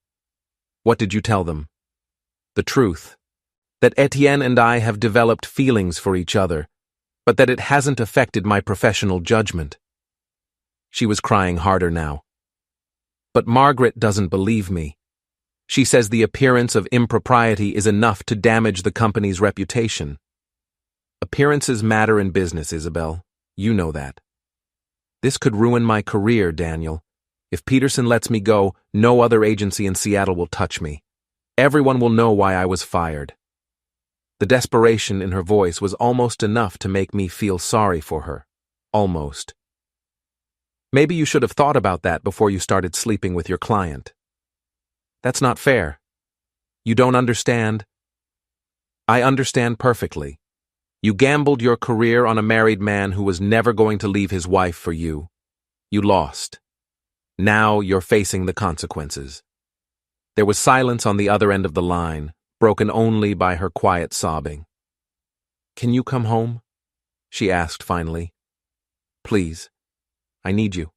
What did you tell them? The truth. That Etienne and I have developed feelings for each other, but that it hasn't affected my professional judgment. She was crying harder now. But Margaret doesn't believe me. She says the appearance of impropriety is enough to damage the company's reputation. Appearances matter in business, Isabel. You know that. This could ruin my career, Daniel. If Peterson lets me go, no other agency in Seattle will touch me. Everyone will know why I was fired. The desperation in her voice was almost enough to make me feel sorry for her. Almost. Maybe you should have thought about that before you started sleeping with your client. That's not fair. You don't understand. I understand perfectly. You gambled your career on a married man who was never going to leave his wife for you. You lost. Now you're facing the consequences. There was silence on the other end of the line, broken only by her quiet sobbing. "Can you come home?" she asked finally. "Please, I need you."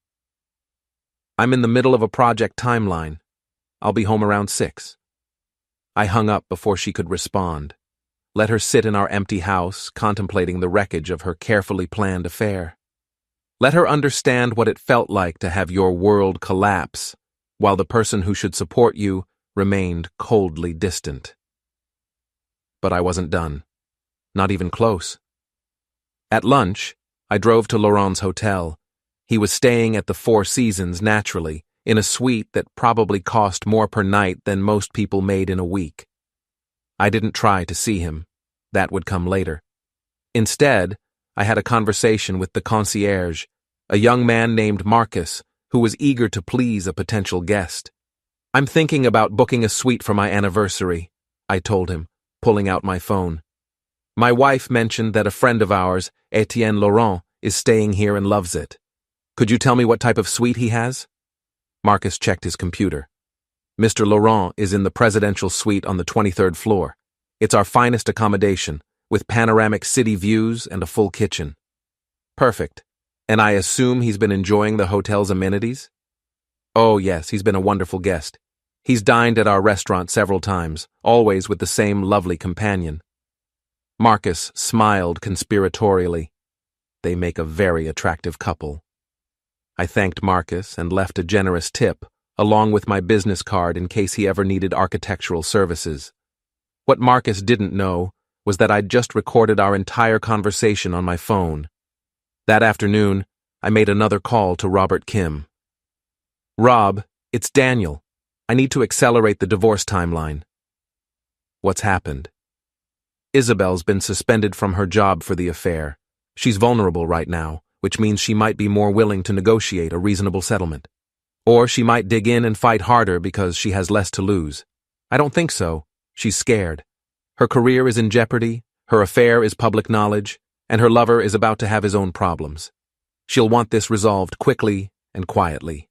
"I'm in the middle of a project timeline. I'll be home around 6. I hung up before she could respond, let her sit in our empty house, contemplating the wreckage of her carefully planned affair. Let her understand what it felt like to have your world collapse, while the person who should support you remained coldly distant. But I wasn't done. Not even close. At lunch, I drove to Laurent's hotel. He was staying at the Four Seasons naturally, in a suite that probably cost more per night than most people made in a week. I didn't try to see him. That would come later. Instead, I had a conversation with the concierge, a young man named Marcus, who was eager to please a potential guest. "I'm thinking about booking a suite for my anniversary," I told him, pulling out my phone. "My wife mentioned that a friend of ours, Etienne Laurent, is staying here and loves it. Could you tell me what type of suite he has?" Marcus checked his computer. "Mr. Laurent is in the presidential suite on the 23rd floor. It's our finest accommodation, with panoramic city views and a full kitchen." "Perfect. And I assume he's been enjoying the hotel's amenities?" "Oh yes, he's been a wonderful guest. He's dined at our restaurant several times, always with the same lovely companion." Marcus smiled conspiratorially. They make a very attractive couple. I thanked Marcus and left a generous tip, along with my business card in case he ever needed architectural services. What Marcus didn't know was that I'd just recorded our entire conversation on my phone. That afternoon, I made another call to Robert Kim. "Rob, it's Daniel. I need to accelerate the divorce timeline." "What's happened?" "Isabel's been suspended from her job for the affair. She's vulnerable right now, which means she might be more willing to negotiate a reasonable settlement. Or she might dig in and fight harder because she has less to lose. I don't think so. She's scared. Her career is in jeopardy, her affair is public knowledge, and her lover is about to have his own problems. She'll want this resolved quickly and quietly."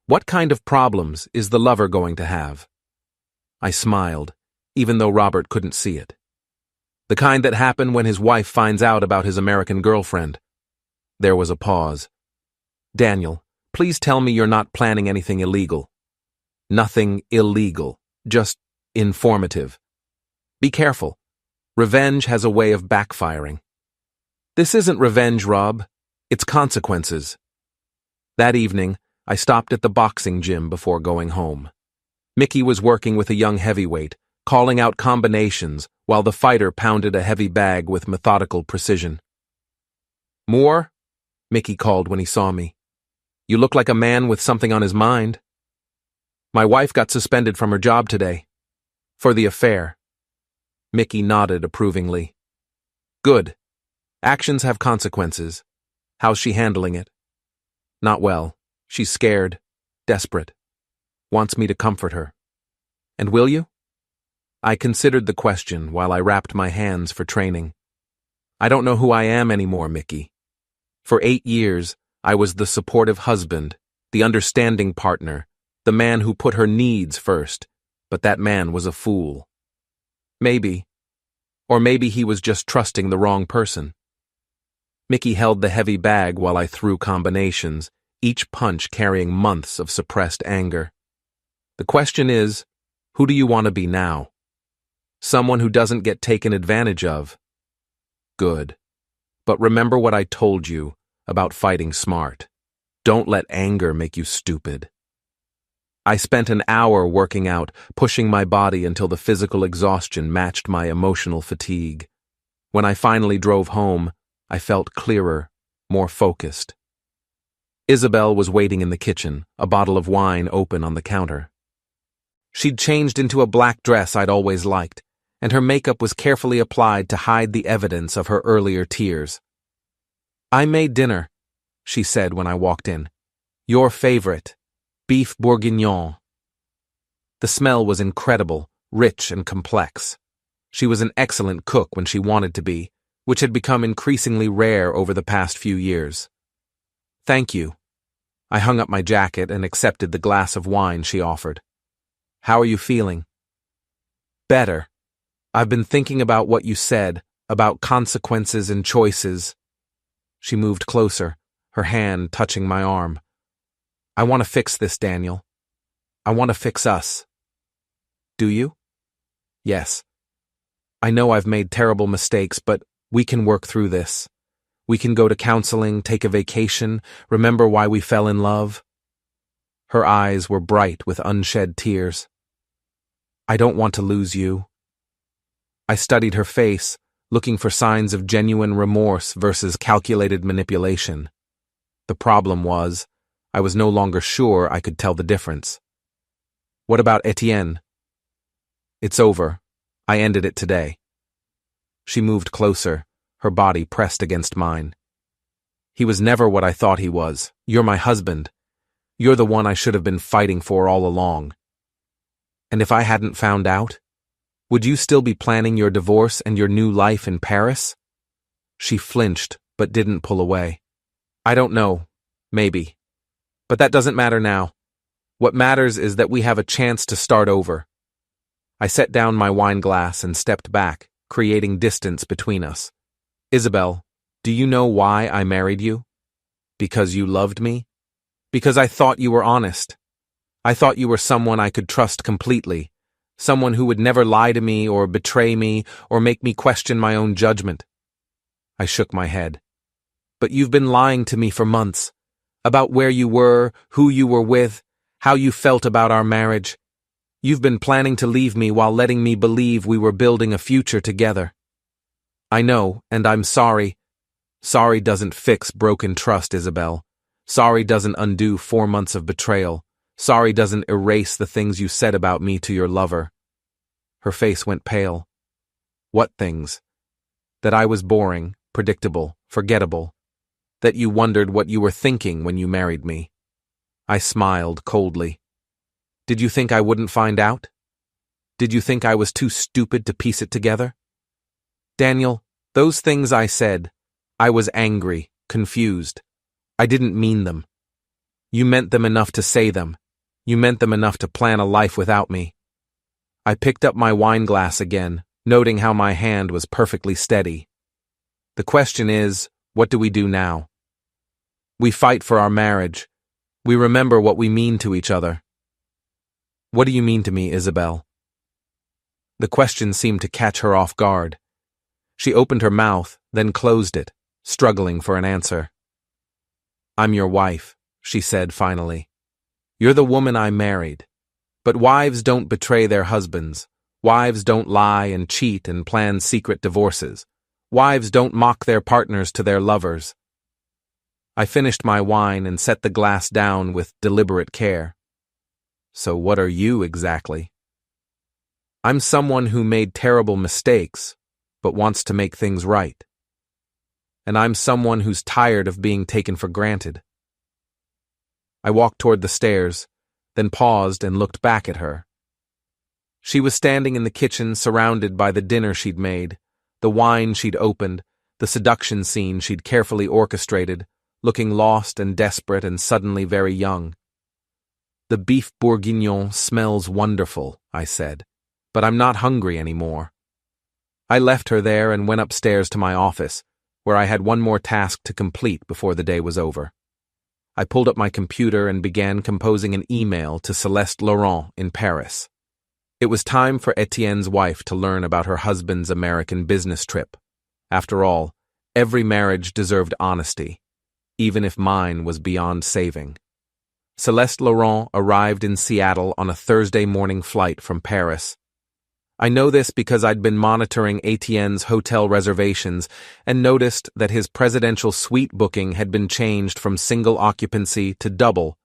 "What kind of problems is the lover going to have?" I smiled, even though Robert couldn't see it. "The kind that happen when his wife finds out about his American girlfriend." There was a pause. "Daniel, please tell me you're not planning anything illegal." "Nothing illegal, just informative. Be careful. Revenge has a way of backfiring." "This isn't revenge, Rob. It's consequences." That evening, I stopped at the boxing gym before going home. Mickey was working with a young heavyweight, calling out combinations while the fighter pounded a heavy bag with methodical precision. "Moore?" Mickey called when he saw me. "You look like a man with something on his mind." "My wife got suspended from her job today. For the affair." Mickey nodded approvingly. "Good. Actions have consequences. How's she handling it?" "Not well. She's scared, desperate. Wants me to comfort her." "And will you?" I considered the question while I wrapped my hands for training. "I don't know who I am anymore, Mickey. For 8 years, I was the supportive husband, the understanding partner, the man who put her needs first, but that man was a fool. Maybe. Or maybe he was just trusting the wrong person." Mickey held the heavy bag while I threw combinations, each punch carrying months of suppressed anger. "The question is, who do you want to be now? Someone who doesn't get taken advantage of." "Good. But remember what I told you about fighting smart. Don't let anger make you stupid." I spent an hour working out, pushing my body until the physical exhaustion matched my emotional fatigue. When I finally drove home, I felt clearer, more focused. Isabel was waiting in the kitchen, a bottle of wine open on the counter. She'd changed into a black dress I'd always liked, and her makeup was carefully applied to hide the evidence of her earlier tears. "I made dinner," she said when I walked in. "Your favorite, beef bourguignon." The smell was incredible, rich and complex. She was an excellent cook when she wanted to be, which had become increasingly rare over the past few years. Thank you. I hung up my jacket and accepted the glass of wine she offered. How are you feeling? Better. I've been thinking about what you said, about consequences and choices. She moved closer, her hand touching my arm. I want to fix this, Daniel. I want to fix us. Do you? Yes. I know I've made terrible mistakes, but we can work through this. We can go to counseling, take a vacation, remember why we fell in love. Her eyes were bright with unshed tears. I don't want to lose you. I studied her face, looking for signs of genuine remorse versus calculated manipulation. The problem was, I was no longer sure I could tell the difference. What about Etienne? It's over. I ended it today. She moved closer, her body pressed against mine. He was never what I thought he was. You're my husband. You're the one I should have been fighting for all along. And if I hadn't found out, would you still be planning your divorce and your new life in Paris? She flinched, but didn't pull away. I don't know. Maybe. But that doesn't matter now. What matters is that we have a chance to start over. I set down my wine glass and stepped back, creating distance between us. Isabel, do you know why I married you? Because you loved me? Because I thought you were honest. I thought you were someone I could trust completely, someone who would never lie to me or betray me or make me question my own judgment. I shook my head. But you've been lying to me for months, about where you were, who you were with, how you felt about our marriage. You've been planning to leave me while letting me believe we were building a future together. I know, and I'm sorry. Sorry doesn't fix broken trust, Isabel. Sorry doesn't undo 4 months of betrayal. Sorry doesn't erase the things you said about me to your lover. Her face went pale. What things? That I was boring, predictable, forgettable. That you wondered what you were thinking when you married me. I smiled coldly. Did you think I wouldn't find out? Did you think I was too stupid to piece it together? Daniel, those things I said, I was angry, confused. I didn't mean them. You meant them enough to say them. You meant them enough to plan a life without me. I picked up my wine glass again, noting how my hand was perfectly steady. The question is, what do we do now? We fight for our marriage. We remember what we mean to each other. What do you mean to me, Isabel? The question seemed to catch her off guard. She opened her mouth, then closed it, struggling for an answer. I'm your wife, she said finally. You're the woman I married. But wives don't betray their husbands. Wives don't lie and cheat and plan secret divorces. Wives don't mock their partners to their lovers. I finished my wine and set the glass down with deliberate care. So what are you exactly? I'm someone who made terrible mistakes, but wants to make things right. And I'm someone who's tired of being taken for granted. I walked toward the stairs, then paused and looked back at her. She was standing in the kitchen surrounded by the dinner she'd made, the wine she'd opened, the seduction scene she'd carefully orchestrated, looking lost and desperate and suddenly very young. The beef bourguignon smells wonderful, I said, but I'm not hungry anymore. I left her there and went upstairs to my office, where I had one more task to complete before the day was over. I pulled up my computer and began composing an email to Celeste Laurent in Paris. It was time for Etienne's wife to learn about her husband's American business trip. After all, every marriage deserved honesty, even if mine was beyond saving. Celeste Laurent arrived in Seattle on a Thursday morning flight from Paris. I know this because I'd been monitoring Etienne's hotel reservations and noticed that his presidential suite booking had been changed from single occupancy to double,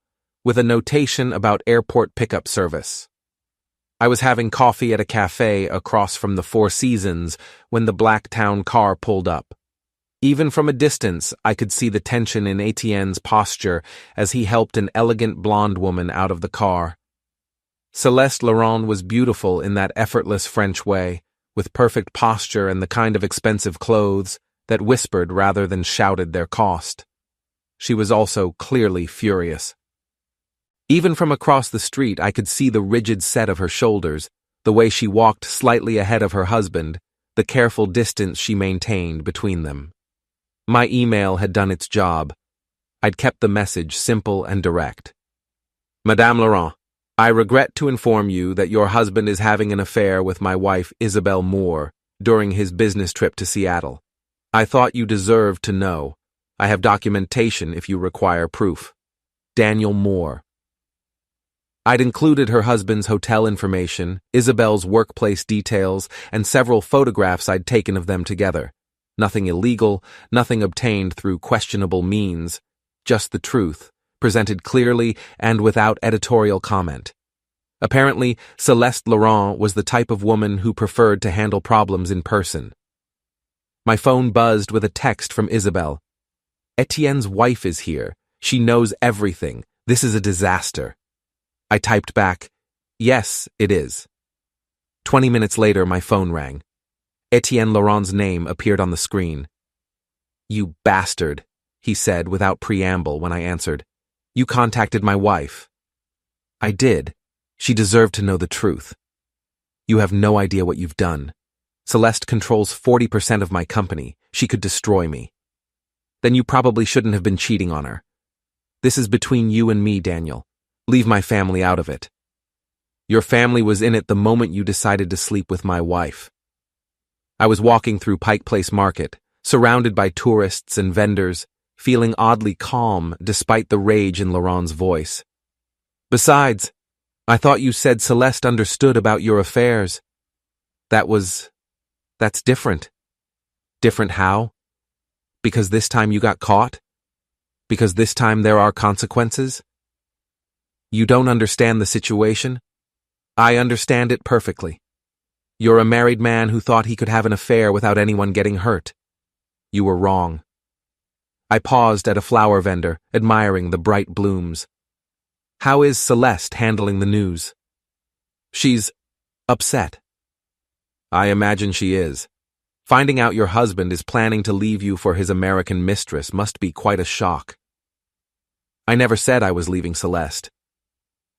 with a notation about airport pickup service. I was having coffee at a cafe across from the Four Seasons when the Blacktown car pulled up. Even from a distance, I could see the tension in Etienne's posture as he helped an elegant blonde woman out of the car. Celeste Laurent was beautiful in that effortless French way, with perfect posture and the kind of expensive clothes that whispered rather than shouted their cost. She was also clearly furious. Even from across the street, I could see the rigid set of her shoulders, the way she walked slightly ahead of her husband, the careful distance she maintained between them. My email had done its job. I'd kept the message simple and direct. Madame Laurent, I regret to inform you that your husband is having an affair with my wife Isabelle Moore during his business trip to Seattle. I thought you deserved to know. I have documentation if you require proof. Daniel Moore. I'd included her husband's hotel information, Isabel's workplace details, and several photographs I'd taken of them together. Nothing illegal, nothing obtained through questionable means, just the truth, presented clearly and without editorial comment. Apparently, Celeste Laurent was the type of woman who preferred to handle problems in person. My phone buzzed with a text from Isabelle. Etienne's wife is here. She knows everything. This is a disaster. I typed back, yes, it is. 20 minutes later, my phone rang. Etienne Laurent's name appeared on the screen. You bastard, he said without preamble when I answered. You contacted my wife. I did. She deserved to know the truth. You have no idea what you've done. Celeste controls 40% of my company. She could destroy me. Then you probably shouldn't have been cheating on her. This is between you and me, Daniel. Leave my family out of it. Your family was in it the moment you decided to sleep with my wife. I was walking through Pike Place Market, surrounded by tourists and vendors, feeling oddly calm despite the rage in Laurent's voice. Besides, I thought you said Celeste understood about your affairs. That's different. Different how? Because this time you got caught? Because this time there are consequences? You don't understand the situation? I understand it perfectly. You're a married man who thought he could have an affair without anyone getting hurt. You were wrong. I paused at a flower vendor, admiring the bright blooms. How is Celeste handling the news? She's upset. I imagine she is. Finding out your husband is planning to leave you for his American mistress must be quite a shock. I never said I was leaving Celeste.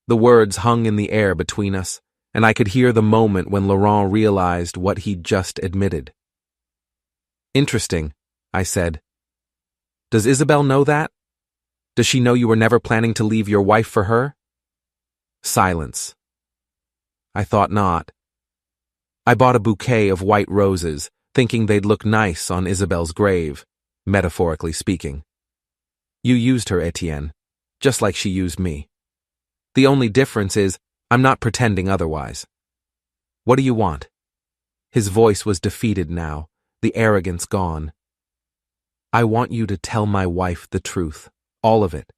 The words hung in the air between us, and I could hear the moment when Laurent realized what he'd just admitted. Interesting, I said. Does Isabelle know that? Does she know you were never planning to leave your wife for her? Silence. I thought not. I bought a bouquet of white roses, thinking they'd look nice on Isabelle's grave, metaphorically speaking. You used her, Etienne, just like she used me. The only difference is, I'm not pretending otherwise. What do you want? His voice was defeated now, the arrogance gone. I want you to tell my wife the truth, all of it.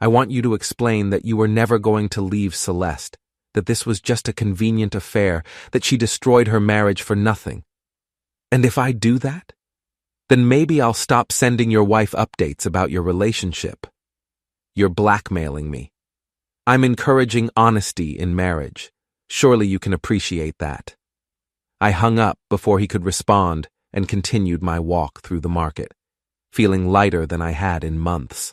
I want you to explain that you were never going to leave Celeste, that this was just a convenient affair, that she destroyed her marriage for nothing. And if I do that, then maybe I'll stop sending your wife updates about your relationship. You're blackmailing me. I'm encouraging honesty in marriage. Surely you can appreciate that. I hung up before he could respond and continued my walk through the market, feeling lighter than I had in months.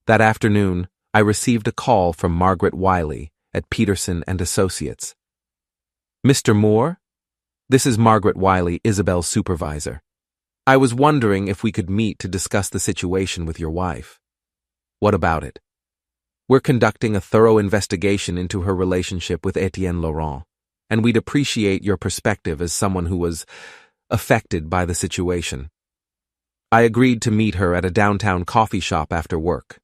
That afternoon, I received a call from Margaret Wiley at Peterson and Associates. Mr. Moore? This is Margaret Wiley, Isabel's supervisor. I was wondering if we could meet to discuss the situation with your wife. What about it? We're conducting a thorough investigation into her relationship with Etienne Laurent, and we'd appreciate your perspective as someone who was affected by the situation. I agreed to meet her at a downtown coffee shop after work.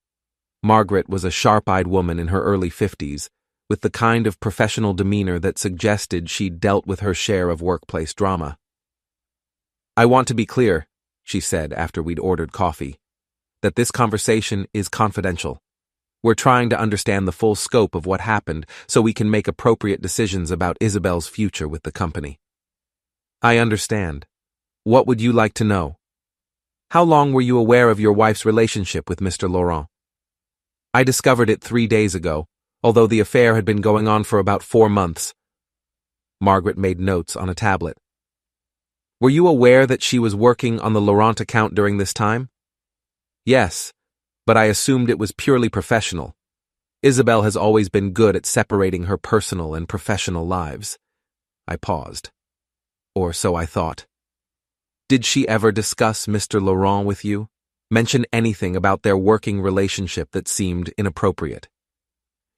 Margaret was a sharp-eyed woman in her early 50s, with the kind of professional demeanor that suggested she'd dealt with her share of workplace drama. I want to be clear, she said after we'd ordered coffee, that this conversation is confidential. We're trying to understand the full scope of what happened so we can make appropriate decisions about Isabelle's future with the company. I understand. What would you like to know? How long were you aware of your wife's relationship with Mr. Laurent? I discovered it 3 days ago, although the affair had been going on for about 4 months. Margaret made notes on a tablet. Were you aware that she was working on the Laurent account during this time? Yes, but I assumed it was purely professional. Isabel has always been good at separating her personal and professional lives. I paused. Or so I thought. Did she ever discuss Mr. Laurent with you? Mention anything about their working relationship that seemed inappropriate?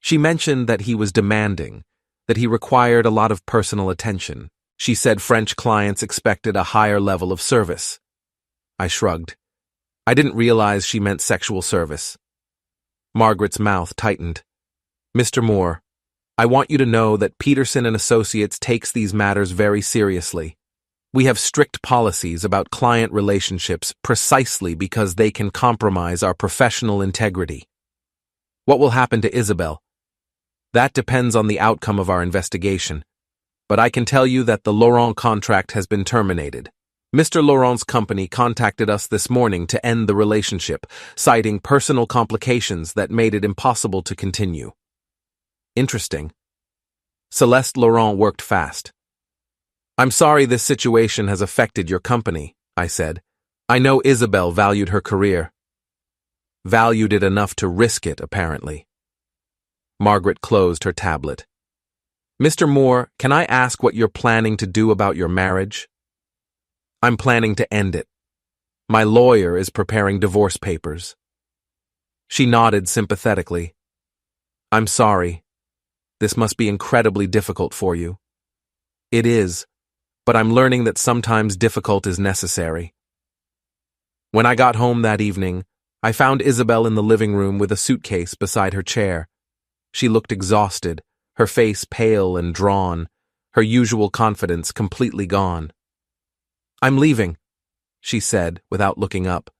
She mentioned that he was demanding, that he required a lot of personal attention. She said French clients expected a higher level of service. I shrugged. I didn't realize she meant sexual service. Margaret's mouth tightened. Mr. Moore, I want you to know that Peterson and Associates takes these matters very seriously. We have strict policies about client relationships precisely because they can compromise our professional integrity. What will happen to Isabel? That depends on the outcome of our investigation. But I can tell you that the Laurent contract has been terminated. Mr. Laurent's company contacted us this morning to end the relationship, citing personal complications that made it impossible to continue. Interesting. Celeste Laurent worked fast. I'm sorry this situation has affected your company, I said. I know Isabel valued her career. Valued it enough to risk it, apparently. Margaret closed her tablet. Mr. Moore, can I ask what you're planning to do about your marriage? I'm planning to end it. My lawyer is preparing divorce papers. She nodded sympathetically. I'm sorry. This must be incredibly difficult for you. It is, but I'm learning that sometimes difficult is necessary. When I got home that evening, I found Isabel in the living room with a suitcase beside her chair. She looked exhausted, her face pale and drawn, her usual confidence completely gone. I'm leaving, she said without looking up.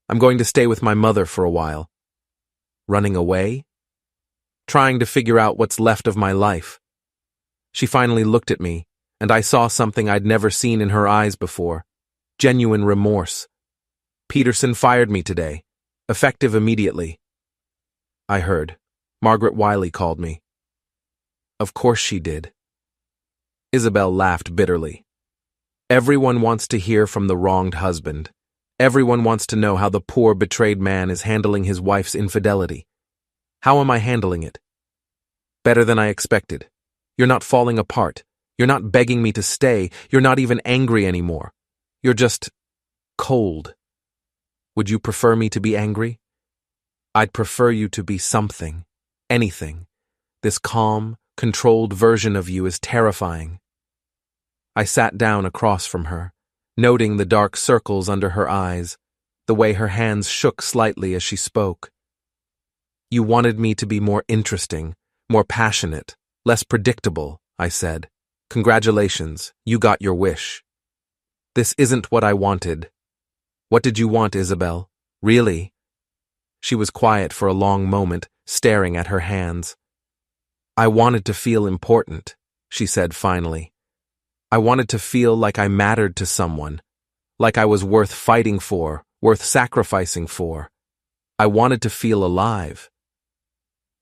I'm going to stay with my mother for a while. Running away? Trying to figure out what's left of my life. She finally looked at me, and I saw something I'd never seen in her eyes before. Genuine remorse. Peterson fired me today, effective immediately. I heard. Margaret Wiley called me. Of course she did. Isabel laughed bitterly. Everyone wants to hear from the wronged husband. Everyone wants to know how the poor, betrayed man is handling his wife's infidelity. How am I handling it? Better than I expected. You're not falling apart. You're not begging me to stay. You're not even angry anymore. You're just cold. Would you prefer me to be angry? I'd prefer you to be something, anything. This calm, controlled version of you is terrifying. I sat down across from her, noting the dark circles under her eyes, the way her hands shook slightly as she spoke. You wanted me to be more interesting, more passionate, less predictable, I said. Congratulations, you got your wish. This isn't what I wanted. What did you want, Isabel? Really? She was quiet for a long moment, staring at her hands. I wanted to feel important, she said finally. I wanted to feel like I mattered to someone, like I was worth fighting for, worth sacrificing for. I wanted to feel alive.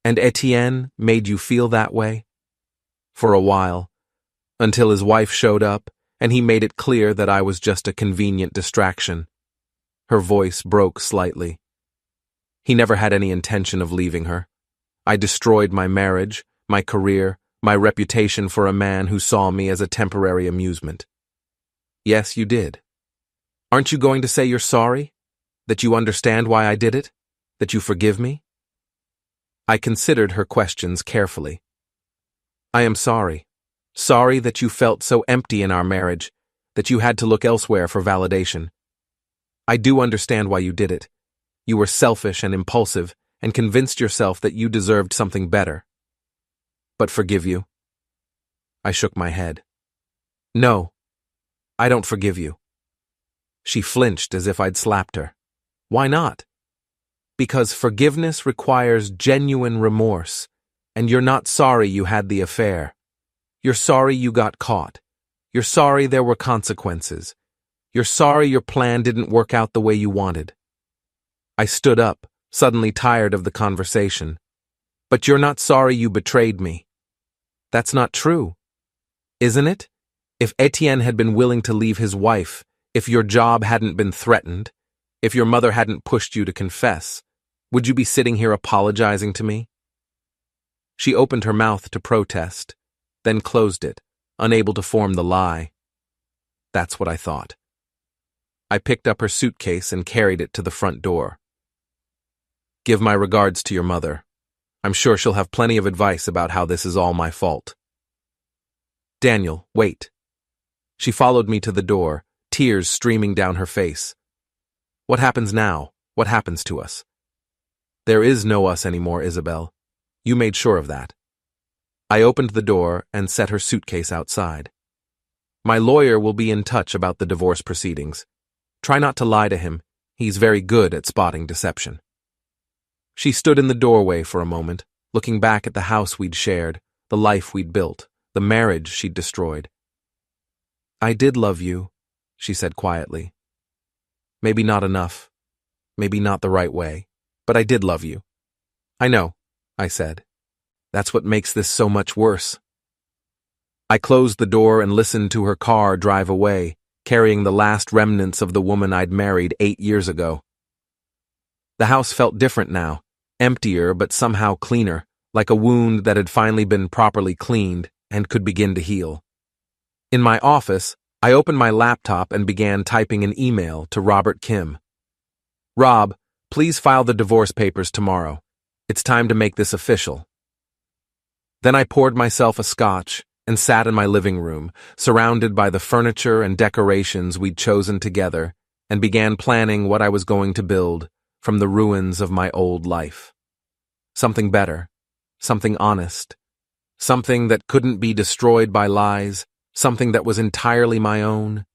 And Etienne made you feel that way? For a while, until his wife showed up, and he made it clear that I was just a convenient distraction. Her voice broke slightly. He never had any intention of leaving her. I destroyed my marriage, my career, my reputation for a man who saw me as a temporary amusement. Yes, you did. Aren't you going to say you're sorry? That you understand why I did it? That you forgive me? I considered her questions carefully. I am sorry. Sorry that you felt so empty in our marriage, that you had to look elsewhere for validation. I do understand why you did it. You were selfish and impulsive, and convinced yourself that you deserved something better. But forgive you? I shook my head. No, I don't forgive you. She flinched as if I'd slapped her. Why not? Because forgiveness requires genuine remorse, and you're not sorry you had the affair. You're sorry you got caught. You're sorry there were consequences. You're sorry your plan didn't work out the way you wanted. I stood up, suddenly tired of the conversation. But you're not sorry you betrayed me. That's not true. Isn't it? If Etienne had been willing to leave his wife, if your job hadn't been threatened, if your mother hadn't pushed you to confess, would you be sitting here apologizing to me? She opened her mouth to protest, then closed it, unable to form the lie. That's what I thought. I picked up her suitcase and carried it to the front door. Give my regards to your mother. I'm sure she'll have plenty of advice about how this is all my fault. Daniel, wait. She followed me to the door, tears streaming down her face. What happens now? What happens to us? There is no us anymore, Isabel. You made sure of that. I opened the door and set her suitcase outside. My lawyer will be in touch about the divorce proceedings. Try not to lie to him. He's very good at spotting deception. She stood in the doorway for a moment, looking back at the house we'd shared, the life we'd built, the marriage she'd destroyed. I did love you, she said quietly. Maybe not enough, maybe not the right way, but I did love you. I know, I said. That's what makes this so much worse. I closed the door and listened to her car drive away, carrying the last remnants of the woman I'd married 8 years ago. The house felt different now, emptier but somehow cleaner, like a wound that had finally been properly cleaned and could begin to heal. In my office, I opened my laptop and began typing an email to Robert Kim. Rob, please file the divorce papers tomorrow. It's time to make this official. Then I poured myself a scotch and sat in my living room, surrounded by the furniture and decorations we'd chosen together, and began planning what I was going to build from the ruins of my old life. Something better, something honest, something that couldn't be destroyed by lies, something that was entirely my own,